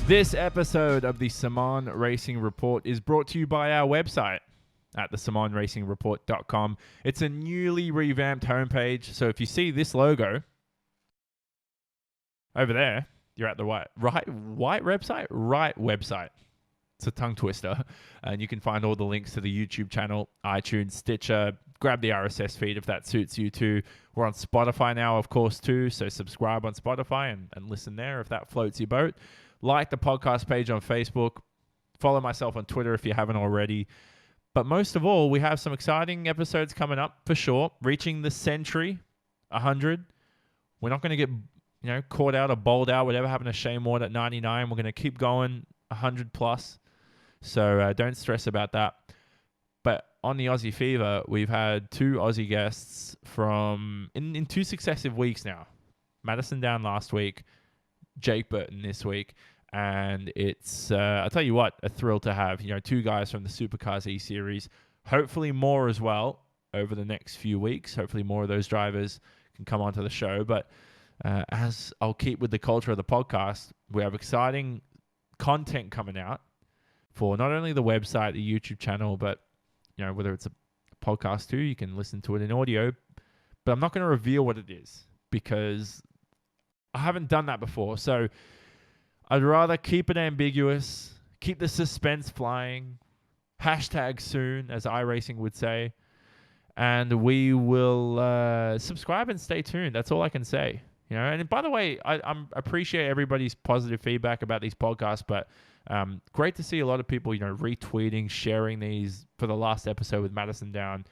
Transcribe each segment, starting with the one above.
This episode of the Simon Racing Report is brought to you by our website at the simonracingreport.com. It's a newly revamped homepage, so if you see this logo over there, you're at the right website. It's a tongue twister, and you can find all the links to the YouTube channel, iTunes, Stitcher. Grab the RSS feed if that suits you too. We're on Spotify now, of course, too, so subscribe on Spotify and listen there if that floats your boat. Like the podcast page on Facebook. Follow myself on Twitter if you haven't already. But most of all, we have some exciting episodes coming up for sure. Reaching the century, 100. We're not going to get caught out or bowled out, whatever happened to Shane Ward at 99. We're going to keep going 100 plus. So don't stress about that. But on the Aussie Fever, we've had two Aussie guests from in two successive weeks now. Madison Down last week, Jake Burton this week. And it's, I'll tell you what, a thrill to have, two guys from the Supercars Eseries. Hopefully more as well over the next few weeks. Hopefully more of those drivers can come onto the show. But as I'll keep with the culture of the podcast, we have exciting content coming out for not only the website, the YouTube channel, but, whether it's a podcast too, you can listen to it in audio. But I'm not going to reveal what it is because I haven't done that before. So I'd rather keep it ambiguous, keep the suspense flying, hashtag soon, as iRacing would say, and we will subscribe and stay tuned. That's all I can say. And by the way, I appreciate everybody's positive feedback about these podcasts, but great to see a lot of people, retweeting, sharing these for the last episode with Madison Down.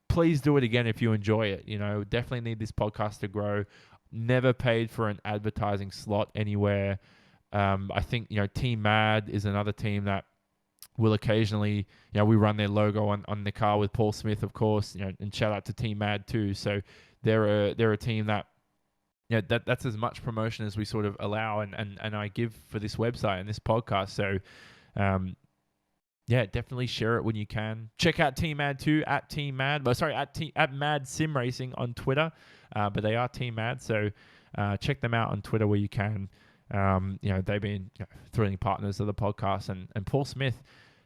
Please do it again if you enjoy it. Definitely need this podcast to grow. Never paid for an advertising slot anywhere. I think, Team Mad is another team that will occasionally, we run their logo on the car with Paul Smith, of course, and shout out to Team Mad too. So they're a team that, that's as much promotion as we sort of allow and I give for this website and this podcast. So, definitely share it when you can. Check out Team Mad too, at Team Mad, at Mad Sim Racing on Twitter. But they are Team Mad, so check them out on Twitter where you can. They've been thrilling partners of the podcast, and Paul Smith,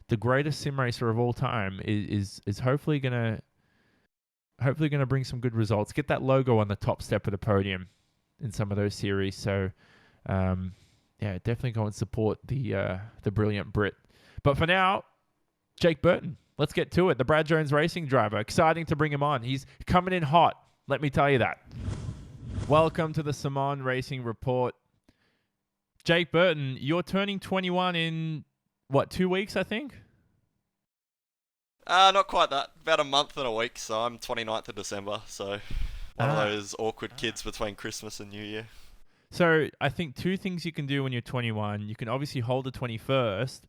the greatest sim racer of all time, is hopefully gonna bring some good results. Get that logo on the top step of the podium in some of those series. So, definitely go and support the brilliant Brit. But for now, Jake Burton, let's get to it. The Brad Jones Racing driver, exciting to bring him on. He's coming in hot. Let me tell you that. Welcome to the Simon Racing Report. Jake Burton, you're turning 21 in, 2 weeks, I think? Not quite that. About a month and a week, so I'm 29th of December, so one of those awkward kids between Christmas and New Year. So I think two things you can do when you're 21. You can obviously hold the 21st,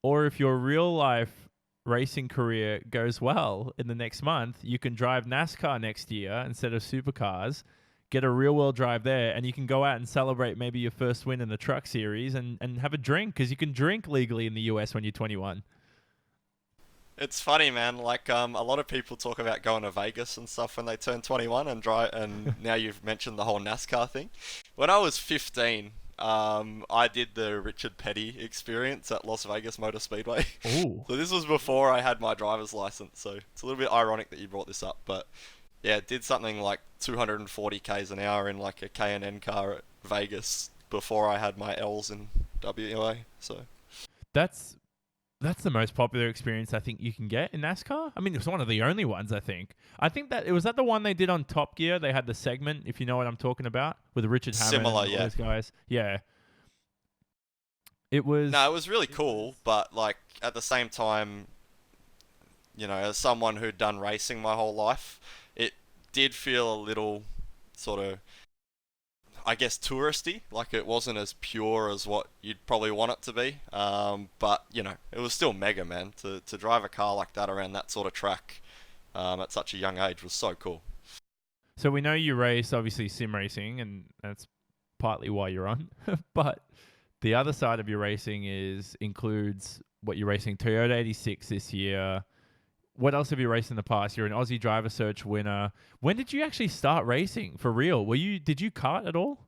or if your real life racing career goes well in the next month, you can drive NASCAR next year instead of supercars, get a real world drive there, and you can go out and celebrate maybe your first win in the truck series and have a drink, because you can drink legally in the US when you're 21. It's funny, man. Like, a lot of people talk about going to Vegas and stuff when they turn 21 and drive, and now you've mentioned the whole NASCAR thing. When I was 15, I did the Richard Petty experience at Las Vegas Motor Speedway. Ooh. So this was before I had my driver's license, so it's a little bit ironic that you brought this up, but yeah, did something like 240 k's an hour in like a K&N car at Vegas before I had my L's in WA. So that's the most popular experience I think you can get in NASCAR. I mean, it's one of the only ones, I think. I think that was that the one they did on Top Gear. They had the segment, if you know what I'm talking about, with Richard Hammond and all those guys. Yeah. It was... No, it was really cool, but like at the same time, as someone who'd done racing my whole life, it did feel a little sort of, I guess, touristy. Like, it wasn't as pure as what you'd probably want it to be. But, it was still mega, man. To drive a car like that around that sort of track at such a young age was so cool. So we know you race, obviously, sim racing, and that's partly why you're on. But the other side of your racing includes what you're racing Toyota 86 this year. What else have you raced in the past? You're an Aussie Driver Search winner. When did you actually start racing for real? Did you kart at all?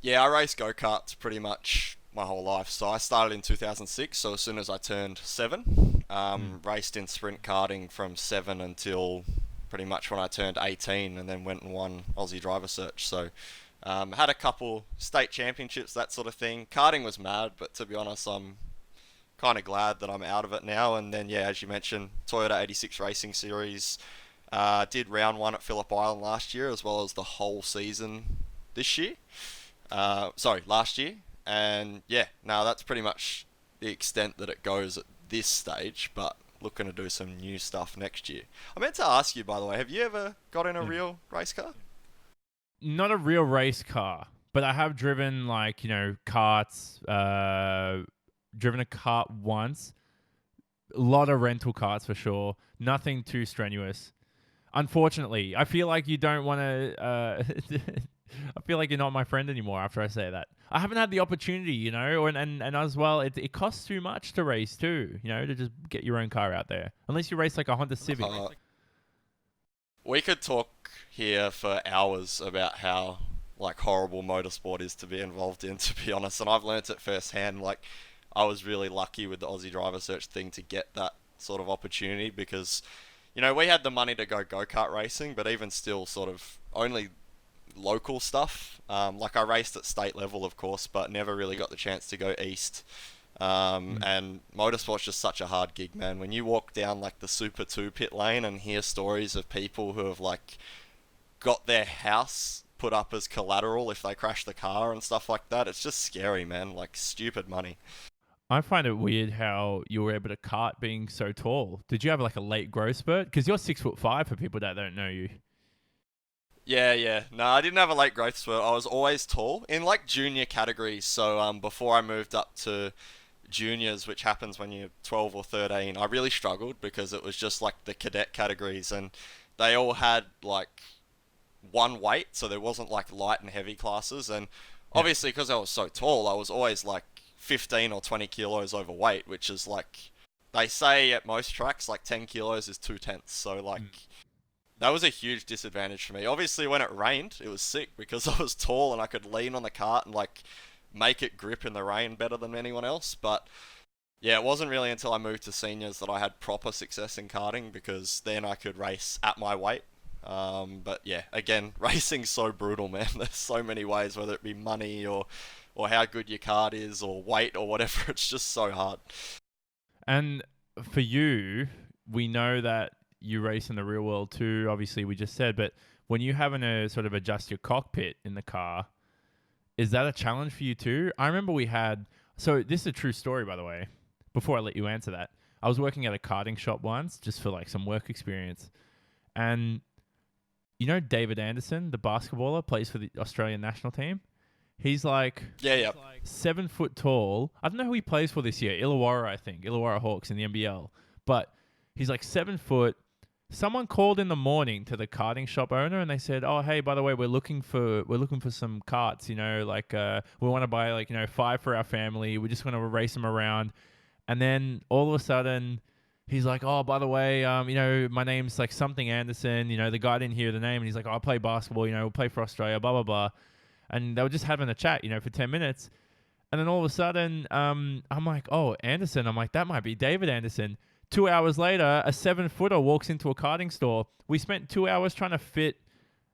Yeah, I race go-karts pretty much my whole life. So I started in 2006, so as soon as I turned 7, raced in sprint karting from 7 until pretty much when I turned 18, and then went and won Aussie Driver Search. So had a couple state championships, that sort of thing. Karting was mad, but to be honest, I'm kind of glad that I'm out of it now. And then, yeah, as you mentioned, Toyota 86 Racing Series. Did round 1 at Phillip Island last year, as well as the whole season this year. Last year. And yeah, no, that's pretty much the extent that it goes at this stage, but looking to do some new stuff next year. I meant to ask you, by the way, have you ever got in a real race car? Not a real race car, but I have driven karts, driven a kart once. A lot of rental karts for sure. Nothing too strenuous. Unfortunately, I feel like you don't want to. I feel like you're not my friend anymore after I say that. I haven't had the opportunity, and as well, it costs too much to race too, to just get your own car out there. Unless you race like a Honda Civic. We could talk here for hours about how horrible motorsport is to be involved in, to be honest. And I've learnt it firsthand. I was really lucky with the Aussie Driver Search thing to get that sort of opportunity because, we had the money to go-kart racing, but even still sort of only local stuff. I raced at state level, of course, but never really got the chance to go east. And motorsport's just such a hard gig, man. When you walk down the Super 2 pit lane and hear stories of people who have got their house put up as collateral if they crash the car and stuff like that, it's just scary, man. Stupid money. I find it weird how you were able to kart being so tall. Did you have a late growth spurt? Because you're 6'5" for people that don't know you. Yeah. No, I didn't have a late growth spurt. I was always tall in junior categories. So before I moved up to juniors, which happens when you're 12 or 13, I really struggled because it was just the cadet categories, and they all had one weight, so there wasn't light and heavy classes. And obviously, because I was so tall, I was always 15 or 20 kilos overweight, which is they say at most tracks 10 kilos is 2/10. So that was a huge disadvantage for me. Obviously, when it rained, it was sick because I was tall and I could lean on the cart and make it grip in the rain better than anyone else. But yeah, it wasn't really until I moved to seniors that I had proper success in karting, because then I could race at my weight. But yeah, again, racing's so brutal, man. There's so many ways, whether it be money or how good your kart is or weight or whatever. It's just so hard. And for you, we know that you race in the real world too, obviously we just said, but when you having to sort of adjust your cockpit in the car, is that a challenge for you too? I remember so this is a true story, by the way, before I let you answer that. I was working at a karting shop once just for some work experience. And David Anderson, the basketballer, plays for the Australian national team. He's yeah. 7 foot tall. I don't know who he plays for this year. Illawarra, I think. Illawarra Hawks in the NBL. But he's 7 foot. Someone called in the morning to the karting shop owner and they said, "Oh, hey, by the way, we're looking for some karts, we want to buy 5 for our family. We just want to race them around." And then all of a sudden he's "Oh, by the way, my name's something Anderson, the guy didn't hear the name, and he's "Oh, I play basketball, we'll play for Australia, blah blah blah." And they were just having a chat, for 10 minutes. And then all of a sudden, I'm "Oh, Anderson." I'm that might be David Anderson. 2 hours later, a 7-footer walks into a karting store. We spent 2 hours trying to fit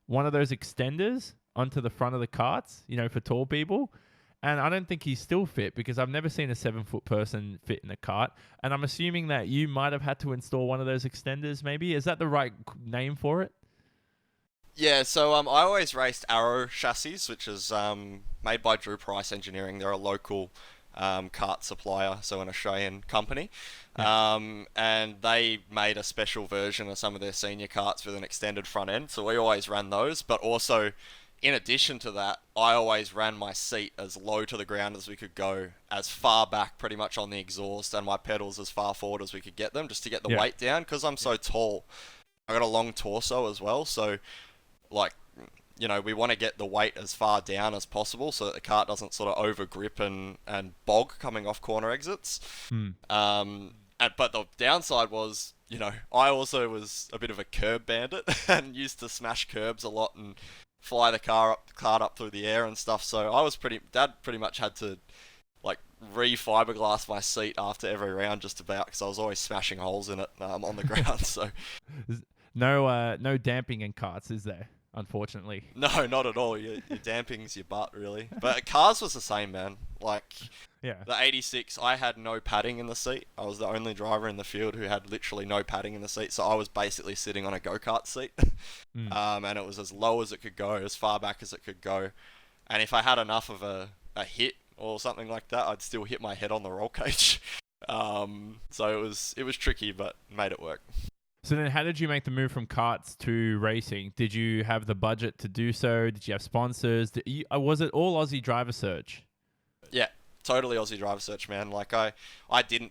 one of those extenders onto the front of the karts, for tall people. And I don't think he's still fit because I've never seen a 7-foot person fit in a kart. And I'm assuming that you might have had to install one of those extenders, maybe. Is that the right name for it? Yeah, so I always raced Arrow chassis, which is made by Drew Price Engineering. They're a local kart supplier, so an Australian company. And they made a special version of some of their senior karts with an extended front end, so we always ran those. But also, in addition to that, I always ran my seat as low to the ground as we could go, as far back pretty much on the exhaust, and my pedals as far forward as we could get them, just to get the weight down, because I'm so tall. I got a long torso as well, so we want to get the weight as far down as possible so that the cart doesn't sort of over grip and bog coming off corner exits. But the downside was, I also was a bit of a curb bandit and used to smash curbs a lot and fly the cart up through the air and stuff. So Dad pretty much had to like re-fiberglass my seat after every round just about, because I was always smashing holes in it on the ground. So no damping in karts, is there? Unfortunately. no, not at all. Your damping's your butt, really. But cars was the same, man. Like, Yeah. the 86, I had no padding in the seat. I was the only driver in the field who had literally no padding in the seat, so I was basically sitting on a go-kart seat. And it was as low as it could go, as far back as it could go. And if I had enough of a hit or something like that, I'd still hit my head on the roll cage. So it was tricky, but made it work. So then how did you make the move from karts to racing? Did you have the budget to do so? Did you have sponsors? Was it all Aussie Driver Search? Yeah, totally Aussie Driver Search, man. Like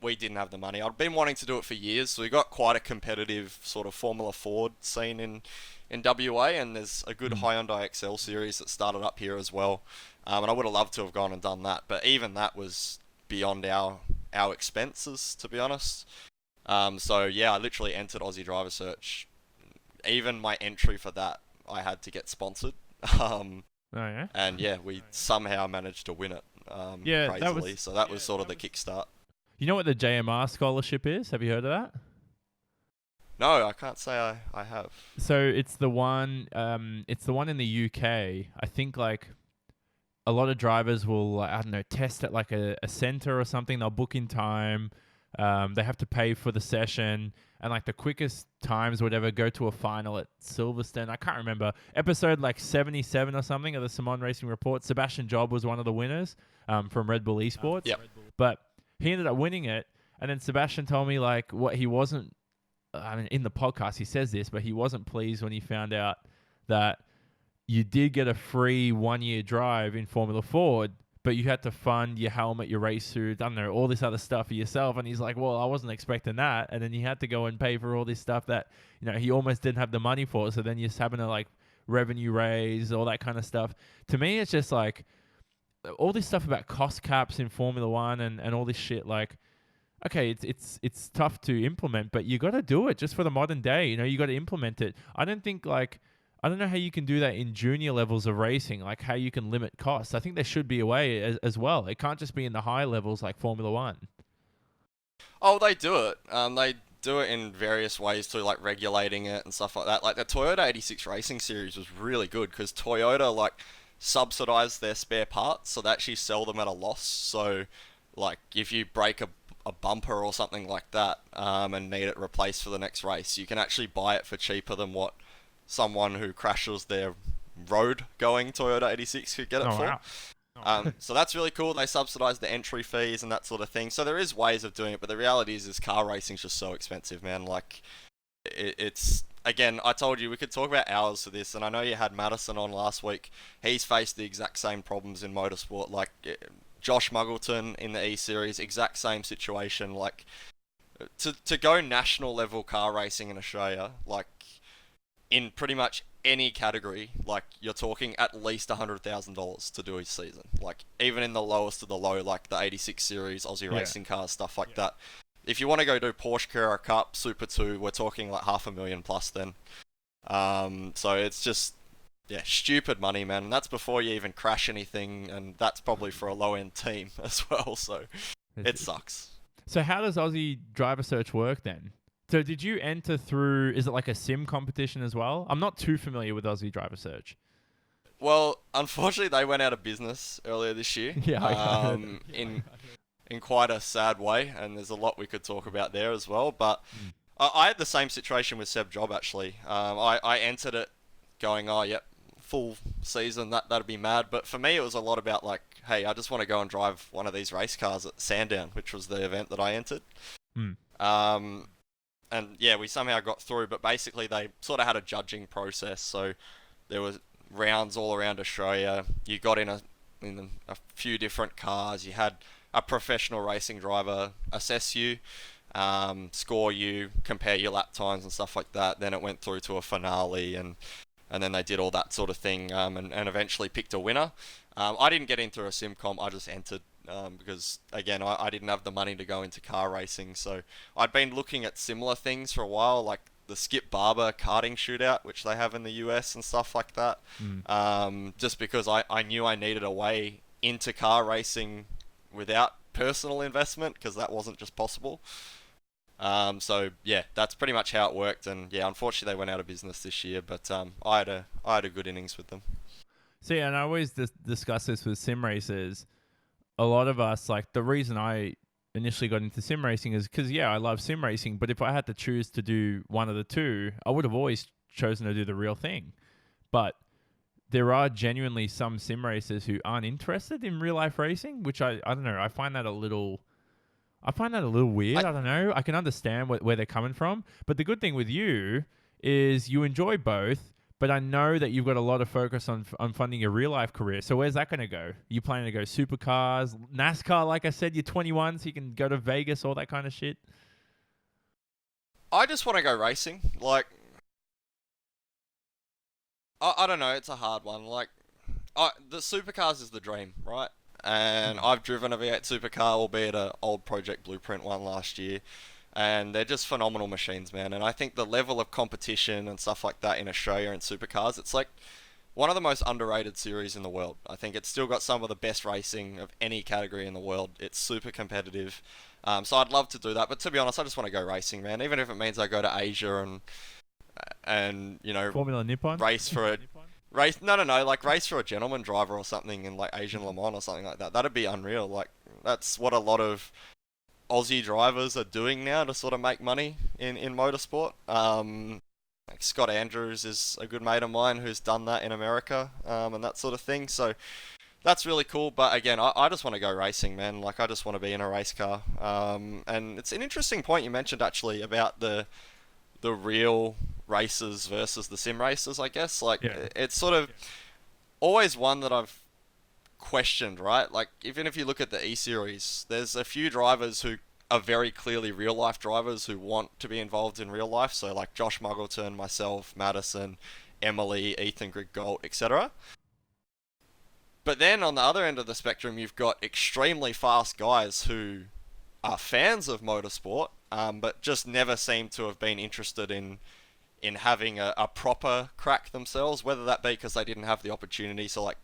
we didn't have the money. I'd been wanting to do it for years, so we got quite a competitive sort of Formula Ford scene in WA, and there's a good Hyundai XL series that started up here as well. And I would have loved to have gone and done that, but even that was beyond our expenses, to be honest. So yeah, I literally entered Aussie Driver Search. Even my entry for that, I had to get sponsored. Oh yeah. And yeah, we somehow managed to win it. Yeah, crazily. So that was sort of the kickstart. You know what the JMR scholarship is? Have you heard of that? No, I can't say I have. So it's the one in the UK. I think like a lot of drivers will, I don't know, test at like a center or something. They'll book in time. They have to pay for the session, and like the quickest times, whatever, go to a final at Silverstone. I can't remember. Episode like 77 or something of the Simon Racing Report. Sebastian Job was one of the winners from Red Bull Esports. Yep. But he ended up winning it, and then Sebastian told me like what he wasn't. I mean, in the podcast he says this, but he wasn't pleased when he found out that you did get a free 1-year drive in Formula Ford, but you had to fund your helmet, your race suit, I don't know, all this other stuff for yourself. And he's like, well, I wasn't expecting that. And then you had to go and pay for all this stuff that, you know, he almost didn't have the money for. So then you're just having to like revenue raise, all that kind of stuff. To me, it's just like all this stuff about cost caps in Formula One and all this shit. Like, okay, it's tough to implement, but you got to do it just for the modern day. You know, you got to implement it. I don't know how you can do that in junior levels of racing, like how you can limit costs. I think there should be a way as well. It can't just be in the high levels like Formula One. Oh, they do it. They do it in various ways too, like regulating it and stuff like that. Like the Toyota 86 Racing Series was really good because Toyota like subsidized their spare parts, so they actually sell them at a loss. So like if you break a bumper or something like that and need it replaced for the next race, you can actually buy it for cheaper than what someone who crashes their road-going Toyota 86 could get it for. Wow. So that's really cool. They subsidize the entry fees and that sort of thing. So there is ways of doing it, but the reality is car racing's just so expensive, man. Like, it's... Again, I told you we could talk about hours for this, and I know you had Madison on last week. He's faced the exact same problems in motorsport. Like, Josh Muggleton in the E-Series, exact same situation. Like, to go national level car racing in Australia, like, in pretty much any category, like, you're talking at least $100,000 to do a season. Like, even in the lowest of the low, like the 86 series, Aussie racing cars, stuff like that. If you want to go do Porsche Carrera Cup, Super 2, we're talking like $500,000 plus then. So it's just, yeah, stupid money, man. And that's before you even crash anything, and that's probably for a low-end team as well, so it sucks. So how does Aussie Driver Search work then? So did you enter through, is it like a sim competition as well? I'm not too familiar with Aussie Driver Search. Well, unfortunately, they went out of business earlier this year. Yeah, in quite a sad way, and there's a lot we could talk about there as well. But I had the same situation with Seb Job, actually. I entered it going, oh, yep, full season, that'd be mad. But for me, it was a lot about like, hey, I just want to go and drive one of these race cars at Sandown, which was the event that I entered. And yeah, we somehow got through, but basically they sort of had a judging process. So there was rounds all around Australia. You got in a few different cars. You had a professional racing driver assess you, score you, compare your lap times and stuff like that. Then it went through to a finale, and then they did all that sort of thing, and eventually picked a winner. I didn't get into a sim comp. I just entered. Because, again, I didn't have the money to go into car racing, so I'd been looking at similar things for a while, like the Skip Barber karting shootout, which they have in the US and stuff like that, just because I knew I needed a way into car racing without personal investment, because that wasn't just possible. So yeah, that's pretty much how it worked. And yeah, unfortunately they went out of business this year, but I had a good innings with them. See, and I always discuss this with sim racers. A lot of us, like, the reason I initially got into sim racing is because, yeah, I love sim racing, but if I had to choose to do one of the two, I would have always chosen to do the real thing. But there are genuinely some sim racers who aren't interested in real life racing, which I don't know. I find that a little weird. I don't know. I can understand where they're coming from. But the good thing with you is you enjoy both, but I know that you've got a lot of focus on funding your real life career. So where's that going to go? You planning to go supercars, NASCAR? Like I said, you're 21, so you can go to Vegas, all that kind of shit. I just want to go racing. Like, I don't know. It's a hard one. Like, the supercars is the dream, right? And I've driven a V8 supercar, albeit an old Project Blueprint one last year. And they're just phenomenal machines, man. And I think the level of competition and stuff like that in Australia in supercars, it's like one of the most underrated series in the world. I think it's still got some of the best racing of any category in the world. It's super competitive. So I'd love to do that. But to be honest, I just want to go racing, man. Even if it means I go to Asia and you know, Formula Nippon? race for a like race for a gentleman driver or something in like Asian Le Mans or something like that. That'd be unreal. Like, that's what a lot of Aussie drivers are doing now to sort of make money in motorsport. Like Scott Andrews is a good mate of mine who's done that in America, and that sort of thing. So that's really cool. But again, I just want to go racing, man. Like, I just want to be in a race car. And it's an interesting point you mentioned actually about the real races versus the sim races, I guess. Like, Yeah. it's sort of always one that I've questioned, right? Like, even if you look at the E-Series, there's a few drivers who are very clearly real life drivers who want to be involved in real life. So like Josh Muggleton, myself, Madison, Emily, Ethan Griggold, etc. But then on the other end of the spectrum, you've got extremely fast guys who are fans of motorsport, but just never seem to have been interested in having a proper crack themselves, whether that be because they didn't have the opportunity. So like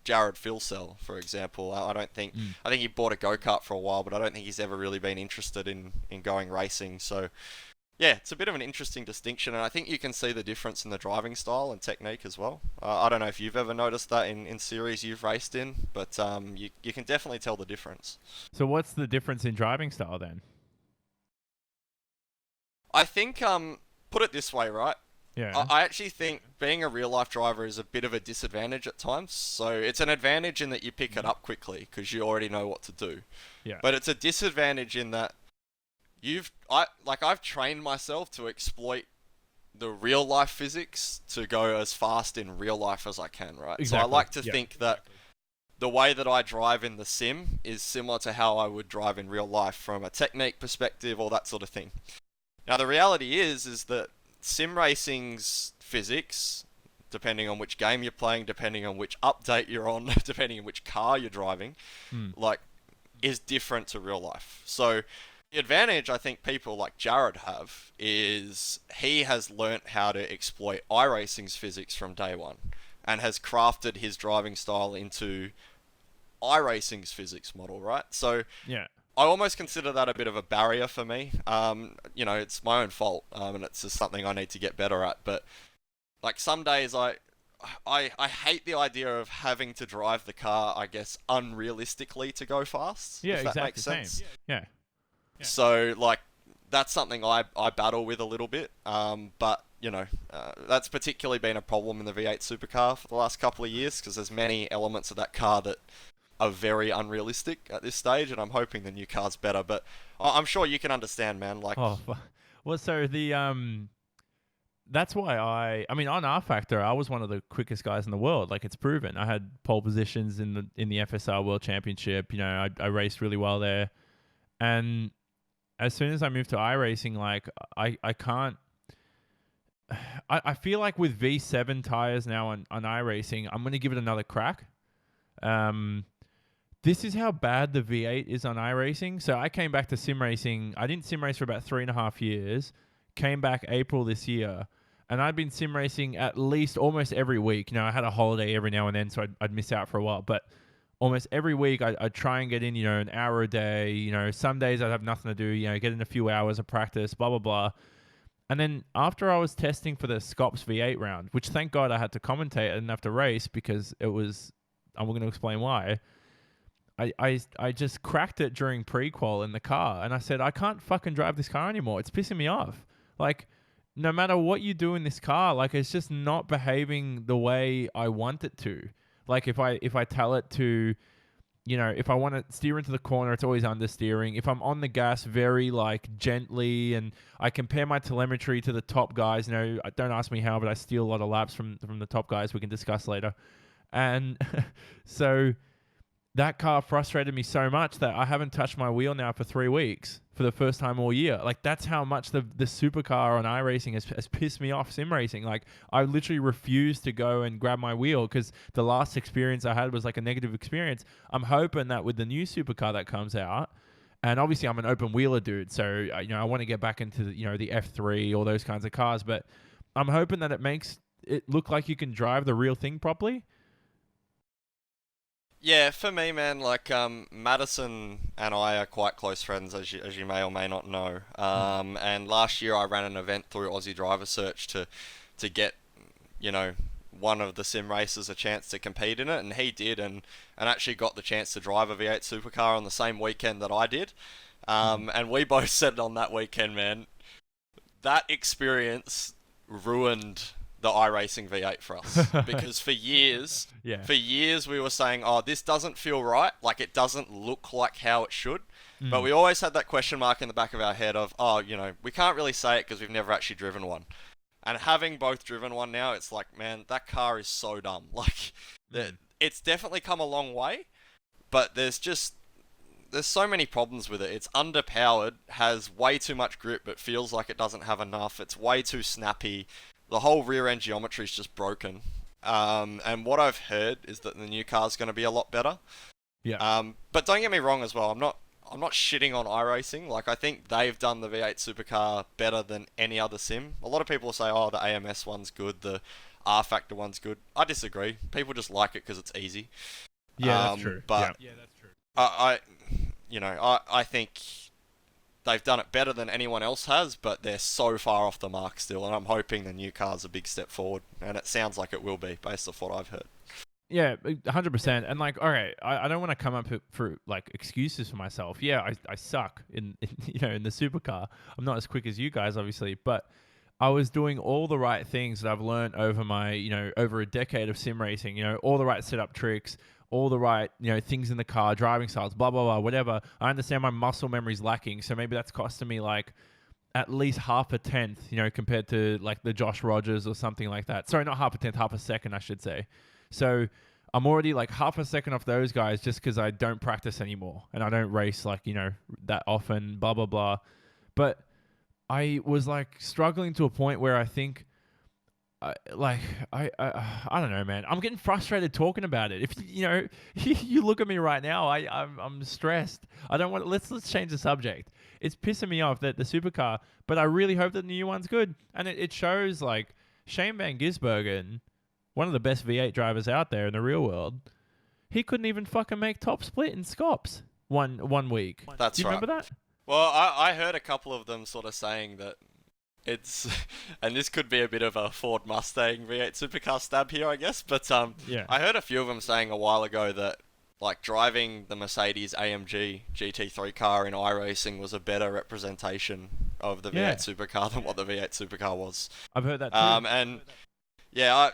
Jared Filsell, for example, I think he bought a go-kart for a while, but I don't think he's ever really been interested in going racing. So yeah, it's a bit of an interesting distinction, and I think you can see the difference in the driving style and technique as well. I don't know if you've ever noticed that in series you've raced in, but you can definitely tell the difference. So what's the difference in driving style then? I think, put it this way, right? Yeah. I actually think being a real life driver is a bit of a disadvantage at times. So it's an advantage in that you pick it up quickly because you already know what to do. Yeah. But it's a disadvantage in that I've trained myself to exploit the real life physics to go as fast in real life as I can, right? Exactly. So I like to think that the way that I drive in the sim is similar to how I would drive in real life from a technique perspective, all that sort of thing. Now the reality is that sim racing's physics, depending on which game you're playing, depending on which update you're on, depending on which car you're driving, like, is different to real life. So the advantage I think people like Jared have is he has learnt how to exploit iRacing's physics from day one and has crafted his driving style into iRacing's physics model, right? So yeah. I almost consider that a bit of a barrier for me. You know, it's my own fault, and it's just something I need to get better at. But like, some days I hate the idea of having to drive the car, I guess, unrealistically to go fast. Yeah, if that exactly. makes sense. Yeah. So like, that's something I battle with a little bit. But you know, that's particularly been a problem in the V8 Supercar for the last couple of years because there's many elements of that car that are very unrealistic at this stage, and I'm hoping the new car's better. But I'm sure you can understand, man. Like, well, so that's why I mean, on R Factor, I was one of the quickest guys in the world. Like, it's proven. I had pole positions in the FSR World Championship. You know, I raced really well there, and as soon as I moved to iRacing, like, I can't. I feel like with V7 tires now on iRacing, I'm going to give it another crack. This is how bad the V8 is on iRacing. So I came back to sim racing. I didn't sim race for about 3.5 years. Came back April this year, and I'd been sim racing at least almost every week. You know, I had a holiday every now and then, so I'd miss out for a while. But almost every week I'd try and get in, an hour a day. Some days I'd have nothing to do, get in a few hours of practice, blah, blah, blah. And then after I was testing for the Scops V8 round, which thank God I had to commentate, I didn't have to race because I'm going to explain why. I just cracked it during pre-qual in the car, and I said, I can't fucking drive this car anymore. It's pissing me off. Like, no matter what you do in this car, like, it's just not behaving the way I want it to. Like, if I tell it to, if I want to steer into the corner, it's always understeering. If I'm on the gas very, like, gently, and I compare my telemetry to the top guys, don't ask me how, but I steal a lot of laps from the top guys. We can discuss later. And so that car frustrated me so much that I haven't touched my wheel now for 3 weeks for the first time all year. Like, that's how much the supercar on iRacing has pissed me off sim racing. Like, I literally refused to go and grab my wheel because the last experience I had was like a negative experience. I'm hoping that with the new supercar that comes out, and obviously I'm an open wheeler dude, so I want to get back into the F3, all those kinds of cars, but I'm hoping that it makes it look like you can drive the real thing properly. Yeah, for me, man, like, Madison and I are quite close friends, as you may or may not know. And last year I ran an event through Aussie Driver Search to get, one of the sim racers a chance to compete in it, and he did, and actually got the chance to drive a V8 supercar on the same weekend that I did. And we both said on that weekend, man, that experience ruined the iRacing V8 for us, because for years we were saying, oh, this doesn't feel right, like it doesn't look like how it should, but we always had that question mark in the back of our head of, oh, we can't really say it because we've never actually driven one. And having both driven one now, it's like, man, that car is so dumb. Like, it's definitely come a long way, but there's so many problems with it. It's underpowered, has way too much grip, but feels like it doesn't have enough. It's way too snappy. The whole rear end geometry is just broken. And what I've heard is that the new car's going to be a lot better. Yeah. But don't get me wrong as well. I'm not shitting on iRacing. Like, I think they've done the V8 supercar better than any other sim. A lot of people say, oh, the AMS one's good, the R Factor one's good. I disagree. People just like it because it's easy. Yeah, that's true. But yeah, that's true. I think they've done it better than anyone else has, but they're so far off the mark still, and I'm hoping the new car's a big step forward, and it sounds like it will be, based off what I've heard. Yeah, 100%. And like, okay, I don't want to come up for like excuses for myself. Yeah, I suck in in the supercar. I'm not as quick as you guys, obviously, but I was doing all the right things that I've learned over my, over a decade of sim racing, all the right setup tricks, all the right, things in the car, driving styles, blah, blah, blah, whatever. I understand my muscle memory's lacking, so maybe that's costing me like at least half a tenth, compared to like the Josh Rogers or something like that. Sorry, not half a tenth, half a second, I should say. So I'm already like half a second off those guys just because I don't practice anymore and I don't race like, that often, blah, blah, blah. But I was like struggling to a point where I think, I don't know, man. I'm getting frustrated talking about it. If you look at me right now, I'm stressed. I don't want. Let's change the subject. It's pissing me off that the supercar, but I really hope that the new one's good. And it shows like Shane Van Gisbergen, one of the best V8 drivers out there in the real world. He couldn't even fucking make top split in Scops one week. That's Do you right. remember that? Well, I heard a couple of them sort of saying that it's, and this could be a bit of a Ford Mustang V8 supercar stab here, I guess, but Yeah. I heard a few of them saying a while ago that like driving the Mercedes AMG GT3 car in iRacing was a better representation of the V8 supercar than what the V8 supercar was. I've heard that too. And yeah,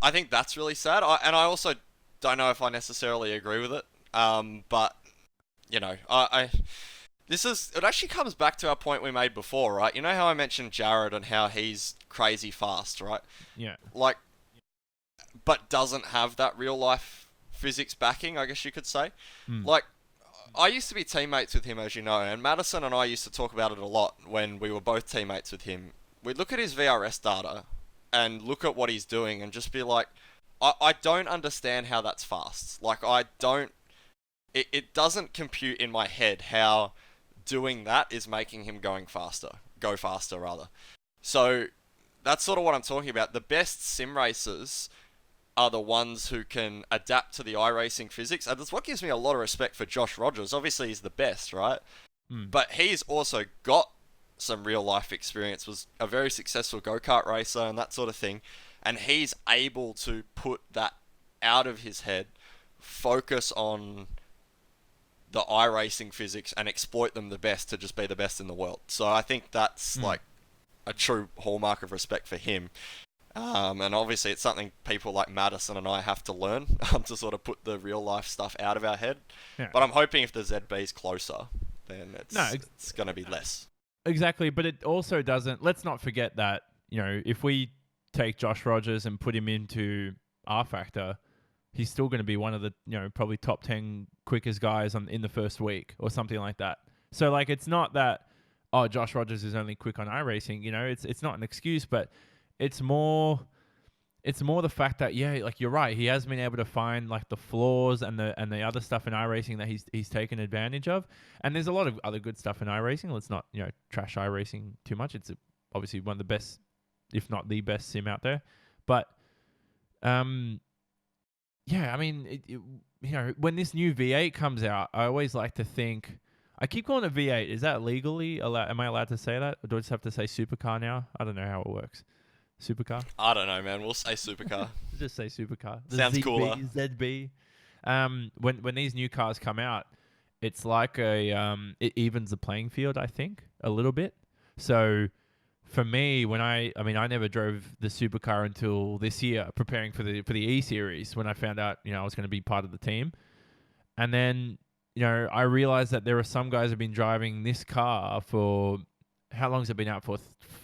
I think that's really sad. And I also don't know if I necessarily agree with it. But it actually comes back to our point we made before, right? You know how I mentioned Jared and how he's crazy fast, right? Yeah. Like, but doesn't have that real life physics backing, I guess you could say. Like, I used to be teammates with him, as you know, and Madison and I used to talk about it a lot when we were both teammates with him. We'd look at his VRS data and look at what he's doing and just be like, I don't understand how that's fast. Like, it doesn't compute in my head how doing that is making him go faster. So that's sort of what I'm talking about. The best sim racers are the ones who can adapt to the iRacing physics. And that's what gives me a lot of respect for Josh Rogers. Obviously, he's the best, right? But he's also got some real life experience, was a very successful go-kart racer and that sort of thing. And he's able to put that out of his head, focus on the iRacing physics and exploit them the best to just be the best in the world. So I think that's like a true hallmark of respect for him. And obviously it's something people like Madison and I have to learn to sort of put the real life stuff out of our head. Yeah. But I'm hoping if the ZB is closer, then it's going to be less. Exactly, but it also doesn't... Let's not forget that, if we take Josh Rogers and put him into R-Factor, he's still going to be one of the, probably top 10 quickest guys in the first week or something like that. So, like, it's not that, Josh Rogers is only quick on iRacing, it's not an excuse, but it's more the fact that, like, you're right, he has been able to find, like, the flaws and the other stuff in iRacing that he's taken advantage of. And there's a lot of other good stuff in iRacing. Let's not, trash iRacing too much. It's obviously one of the best, if not the best sim out there. But, yeah, I mean, when this new V8 comes out, I always like to think... I keep calling it V8. Is that legally allowed? Am I allowed to say that? Or do I just have to say supercar now? I don't know how it works. Supercar? I don't know, man. We'll say supercar. Just say supercar. Sounds cooler. ZB. When these new cars come out, it's like it evens the playing field, I think, a little bit. So... For me, when I never drove the supercar until this year, preparing for the E-Series, when I found out, I was going to be part of the team. And then, I realized that there are some guys who have been driving this car for, how long has it been out for?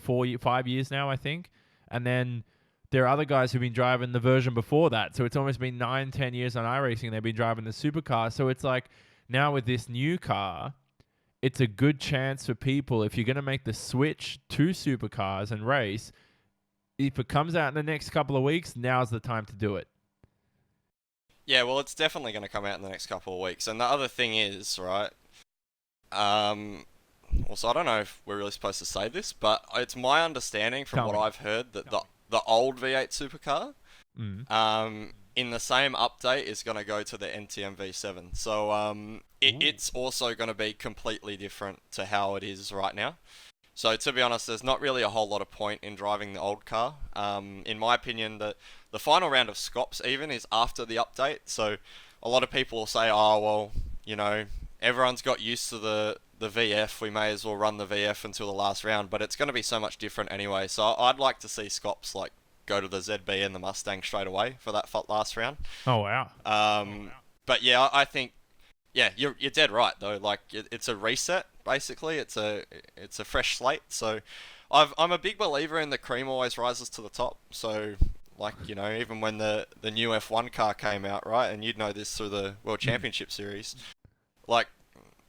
5 years now, I think. And then there are other guys who've been driving the version before that. So it's almost been 9-10 years on iRacing. They've been driving the supercar. So it's like, now with this new car... It's a good chance for people, if you're going to make the switch to supercars and race, if it comes out in the next couple of weeks, now's the time to do it. Yeah, well, it's definitely going to come out in the next couple of weeks. And the other thing is, right, also, I don't know if we're really supposed to say this, but it's my understanding from what I've heard that the old V8 supercar, in the same update is going to go to the NTM V7. So it's also going to be completely different to how it is right now. So to be honest, there's not really a whole lot of point in driving the old car. In my opinion, the final round of Scops even is after the update. So a lot of people will say, oh, well, everyone's got used to the VF. We may as well run the VF until the last round. But it's going to be so much different anyway. So I'd like to see Scops like go to the ZB and the Mustang straight away for that last round. Oh, wow. But yeah, I think, yeah, you're dead right though. Like it's a reset basically. It's a fresh slate. So I'm a big believer in the cream always rises to the top. So like, even when the new F1 car came out, right? And you'd know this through the World Championship Series. Like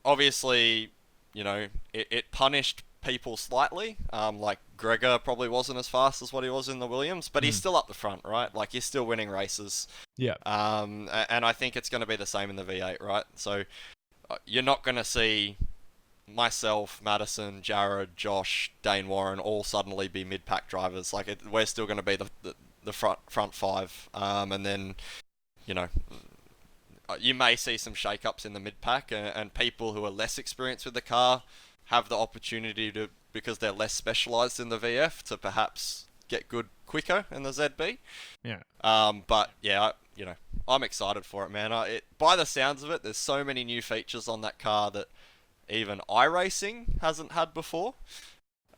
obviously, it punished people slightly. Like Gregor probably wasn't as fast as what he was in the Williams, but he's still up the front, right? Like he's still winning races. Yeah. And I think it's going to be the same in the V8, right? So you're not going to see myself, Madison, Jared, Josh, Dane Warren all suddenly be mid-pack drivers. Like we're still going to be the front five, and then you may see some shake-ups in the mid-pack, and people who are less experienced with the car have the opportunity to, because they're less specialised in the VF, to perhaps get good quicker in the ZB. Yeah. But yeah, I'm excited for it, man. By the sounds of it, there's so many new features on that car that even iRacing hasn't had before.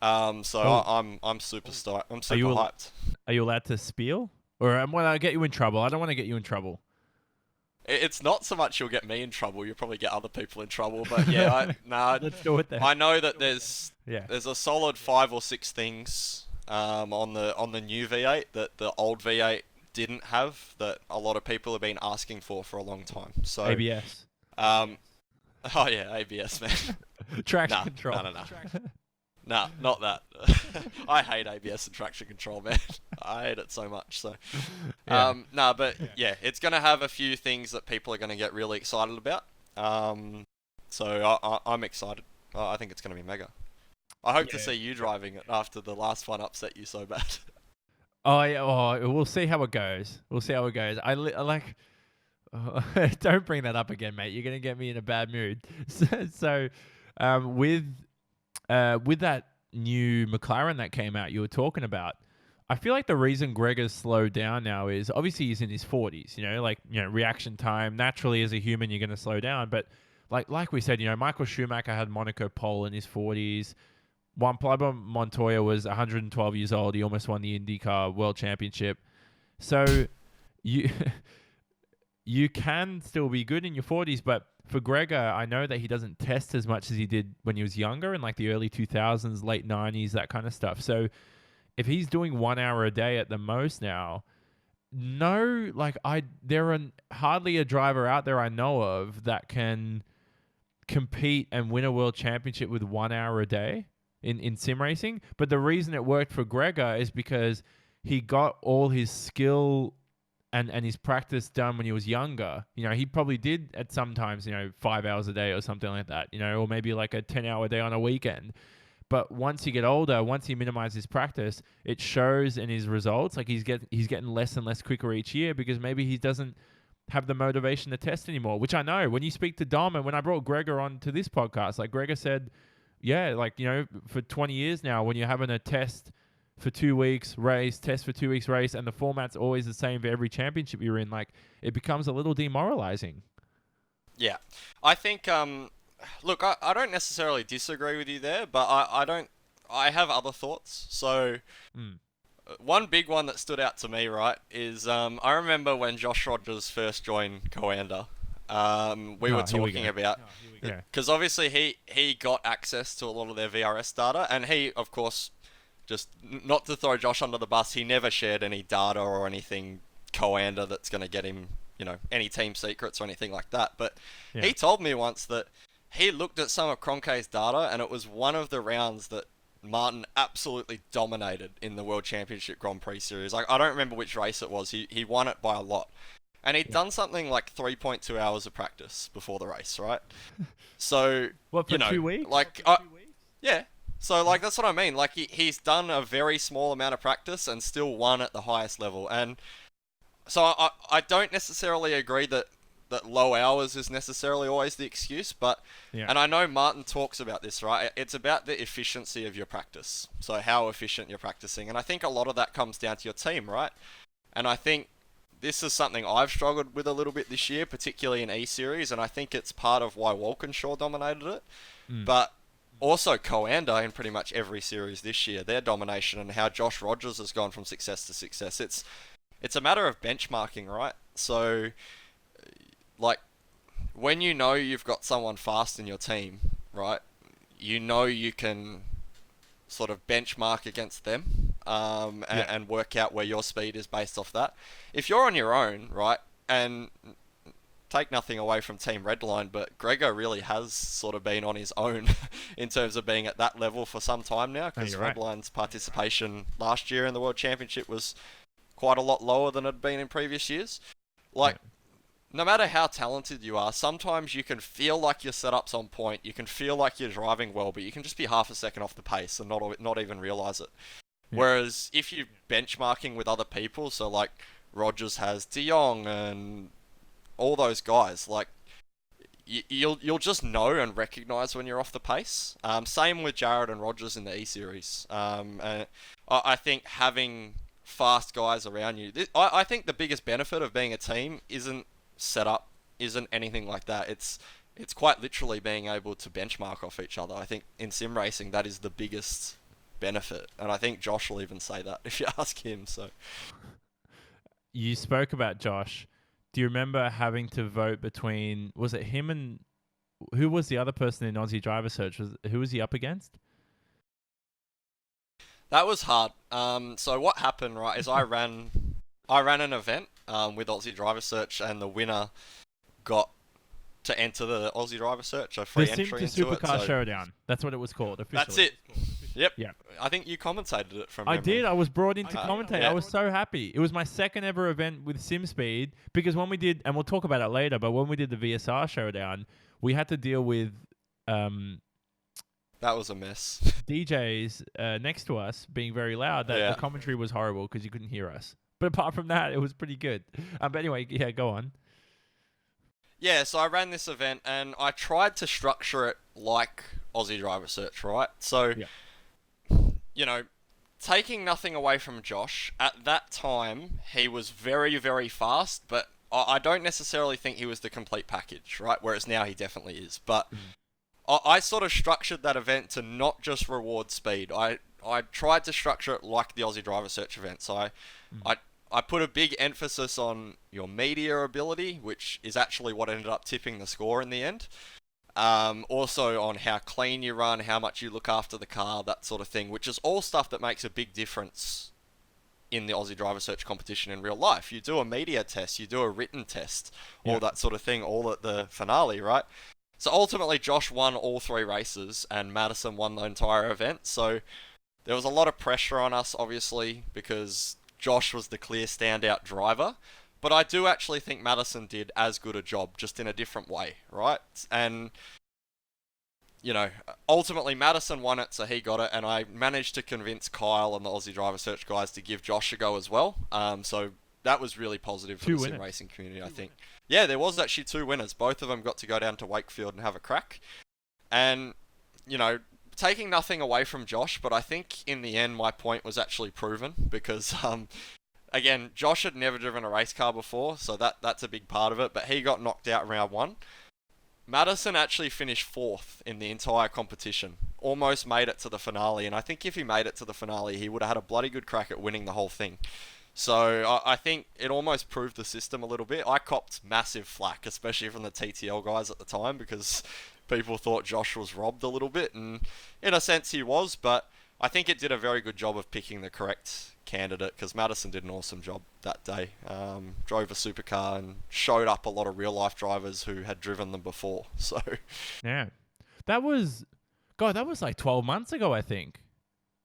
I'm super stoked. I'm super hyped. Are you allowed to spiel? Or am I get you in trouble? I don't want to get you in trouble. It's not so much you'll get me in trouble. You'll probably get other people in trouble. But yeah, let's do it then. I know that there's a solid 5 or 6 things on the new V8 that the old V8 didn't have, that a lot of people have been asking for a long time. So ABS. Oh yeah, ABS, man. Traction control. No. Nah, not that. I hate ABS and traction control, man. I hate it so much. So, it's going to have a few things that people are going to get really excited about. So I'm excited. I think it's going to be mega. I hope to see you driving it after the last one upset you so bad. Oh, yeah, oh, we'll see how it goes. We'll see how it goes. I like. Don't bring that up again, mate. You're gonna get me in a bad mood. So, with that new McLaren that came out, you were talking about. I feel like the reason Gregor's slowed down now is obviously he's in his 40s. Reaction time. Naturally, as a human, you're gonna slow down. But like we said, Michael Schumacher had Monaco pole in his 40s. Juan Pablo Montoya was 112 years old. He almost won the IndyCar World Championship. So you you can still be good in your 40s, but for Gregor, I know that he doesn't test as much as he did when he was younger in like the early 2000s, late 90s, that kind of stuff. So if he's doing 1 hour a day at the most now, there are hardly a driver out there I know of that can compete and win a world championship with 1 hour a day in sim racing. But the reason it worked for Gregor is because he got all his skill and his practice done when he was younger. He probably did at sometimes, 5 hours a day or something like that, or maybe like a 10-hour day on a weekend. But once you get older, once he minimizes his practice, it shows in his results. Like he's getting less and less quicker each year because maybe he doesn't have the motivation to test anymore, which I know when you speak to Dom and when I brought Gregor on to this podcast, like Gregor said, yeah, for 20 years now, when you're having a test for 2 weeks, race, test for 2 weeks, race, and the format's always the same for every championship you're in, like it becomes a little demoralizing. Yeah. I think, look, I don't necessarily disagree with you there, but I have other thoughts. So, one big one that stood out to me, right, is I remember when Josh Rogers first joined Coanda, we were talking about, because obviously he got access to a lot of their VRS data, and he, of course, just not to throw Josh under the bus, he never shared any data or anything Coanda that's going to get him, any team secrets or anything like that. But he told me once that he looked at some of Kroenke's data, and it was one of the rounds that Martin absolutely dominated in the World Championship Grand Prix series. Like, I don't remember which race it was. He won it by a lot. And he'd done something like 3.2 hours of practice before the race, right? So, what, for 2 weeks? Like, yeah. So, like, that's what I mean. Like, he's done a very small amount of practice and still won at the highest level. And so I don't necessarily agree that low hours is necessarily always the excuse, but and I know Martin talks about this, right? It's about the efficiency of your practice. So how efficient you're practicing. And I think a lot of that comes down to your team, right? And I think this is something I've struggled with a little bit this year, particularly in E-Series, and I think it's part of why Walkinshaw dominated it. But also Coanda in pretty much every series this year, their domination and how Josh Rogers has gone from success to success. It's a matter of benchmarking, right? So, like, when you've got someone fast in your team, right, you can sort of benchmark against them and work out where your speed is based off that. If you're on your own, right, and take nothing away from Team Redline, but Gregor really has sort of been on his own in terms of being at that level for some time now, because Redline's participation last year in the World Championship was quite a lot lower than it had been in previous years. Like, no matter how talented you are, sometimes you can feel like your setup's on point, you can feel like you're driving well, but you can just be half a second off the pace and not even realise it. Whereas if you're benchmarking with other people, so like Rogers has De Jong and all those guys, like you'll just know and recognise when you're off the pace. Same with Jared and Rogers in the E-Series. And I think having fast guys around you, I think the biggest benefit of being a team isn't setup, isn't anything like that. It's quite literally being able to benchmark off each other. I think in sim racing that is the biggest benefit, and I think Josh will even say that if you ask him. So you spoke about Josh. Do you remember having to vote between, was it him and who was the other person in Aussie Driver Search? Who was he up against? That was hard. So what happened, right, is I ran an event with Aussie Driver Search, and the winner got to enter the Aussie Driver Search, a free entry into it. The Sim-to-Supercar Showdown. That's what it was called officially. That's it. Yep. Yeah. I think you commentated it from memory. I did. I was brought in to commentate. I was so happy. It was my second ever event with SimSpeed, because when we did, and we'll talk about it later, but when we did the VSR Showdown, we had to deal with That was a mess. DJs next to us being very loud. That Yeah. the commentary was horrible because you couldn't hear us. But apart from that, it was pretty good. But anyway, yeah, go on. Yeah, so I ran this event and I tried to structure it like Aussie Driver Search, right? So, Yeah. you know, taking nothing away from Josh, at that time, he was very, very fast, but I don't necessarily think he was the complete package, right? Whereas now he definitely is. But I sort of structured that event to not just reward speed. I tried to structure it like the Aussie Driver Search event. So I put a big emphasis on your media ability, which is actually what ended up tipping the score in the end. Also on how clean you run, how much you look after the car, that sort of thing, which is all stuff that makes a big difference in the Aussie Driver Search competition in real life. You do a media test, you do a written test, all that sort of thing, all at the finale, right? So ultimately, Josh won all 3 races, and Madison won the entire event. So there was a lot of pressure on us, obviously, because Josh was the clear standout driver. But I do actually think Madison did as good a job, just in a different way, right? And, you know, ultimately Madison won it, so he got it, and I managed to convince Kyle and the Aussie Driver Search guys to give Josh a go as well. So that was really positive for the sim racing community, I think. Yeah, there was actually 2 winners. Both of them got to go down to Wakefield and have a crack. And, you know, taking nothing away from Josh, but I think in the end my point was actually proven because, again, Josh had never driven a race car before, so that's a big part of it, but he got knocked out in round 1. Madison actually finished 4th in the entire competition. Almost made it to the finale, and I think if he made it to the finale, he would have had a bloody good crack at winning the whole thing. So I think it almost proved the system a little bit. I copped massive flack, especially from the TTL guys at the time, because people thought Josh was robbed a little bit, and in a sense he was, but I think it did a very good job of picking the correct candidate, because Madison did an awesome job that day. Drove a supercar and showed up a lot of real-life drivers who had driven them before. So yeah, that was like 12 months ago, I think.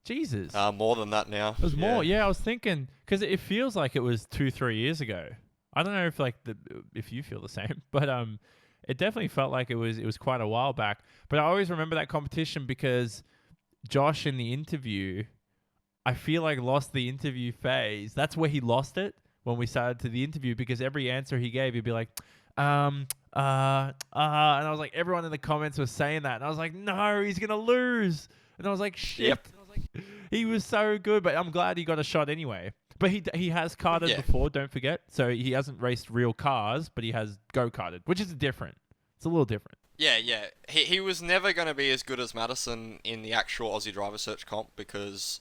Jesus. More than that now. It was more. Yeah, I was thinking because it feels like it was 2-3 years ago. I don't know if you feel the same, but it definitely felt like it was quite a while back. But I always remember that competition because Josh in the interview, I feel like lost the interview phase. That's where he lost it when we started to the interview, because every answer he gave, he'd be like, and I was like, everyone in the comments was saying that, and I was like, no, he's gonna lose. And I was like, shit. Yep. He was so good, but I'm glad he got a shot anyway. But he has karted before, don't forget. So he hasn't raced real cars, but he has go-karted, which is different. It's a little different. Yeah. He was never going to be as good as Madison in the actual Aussie Driver Search comp, because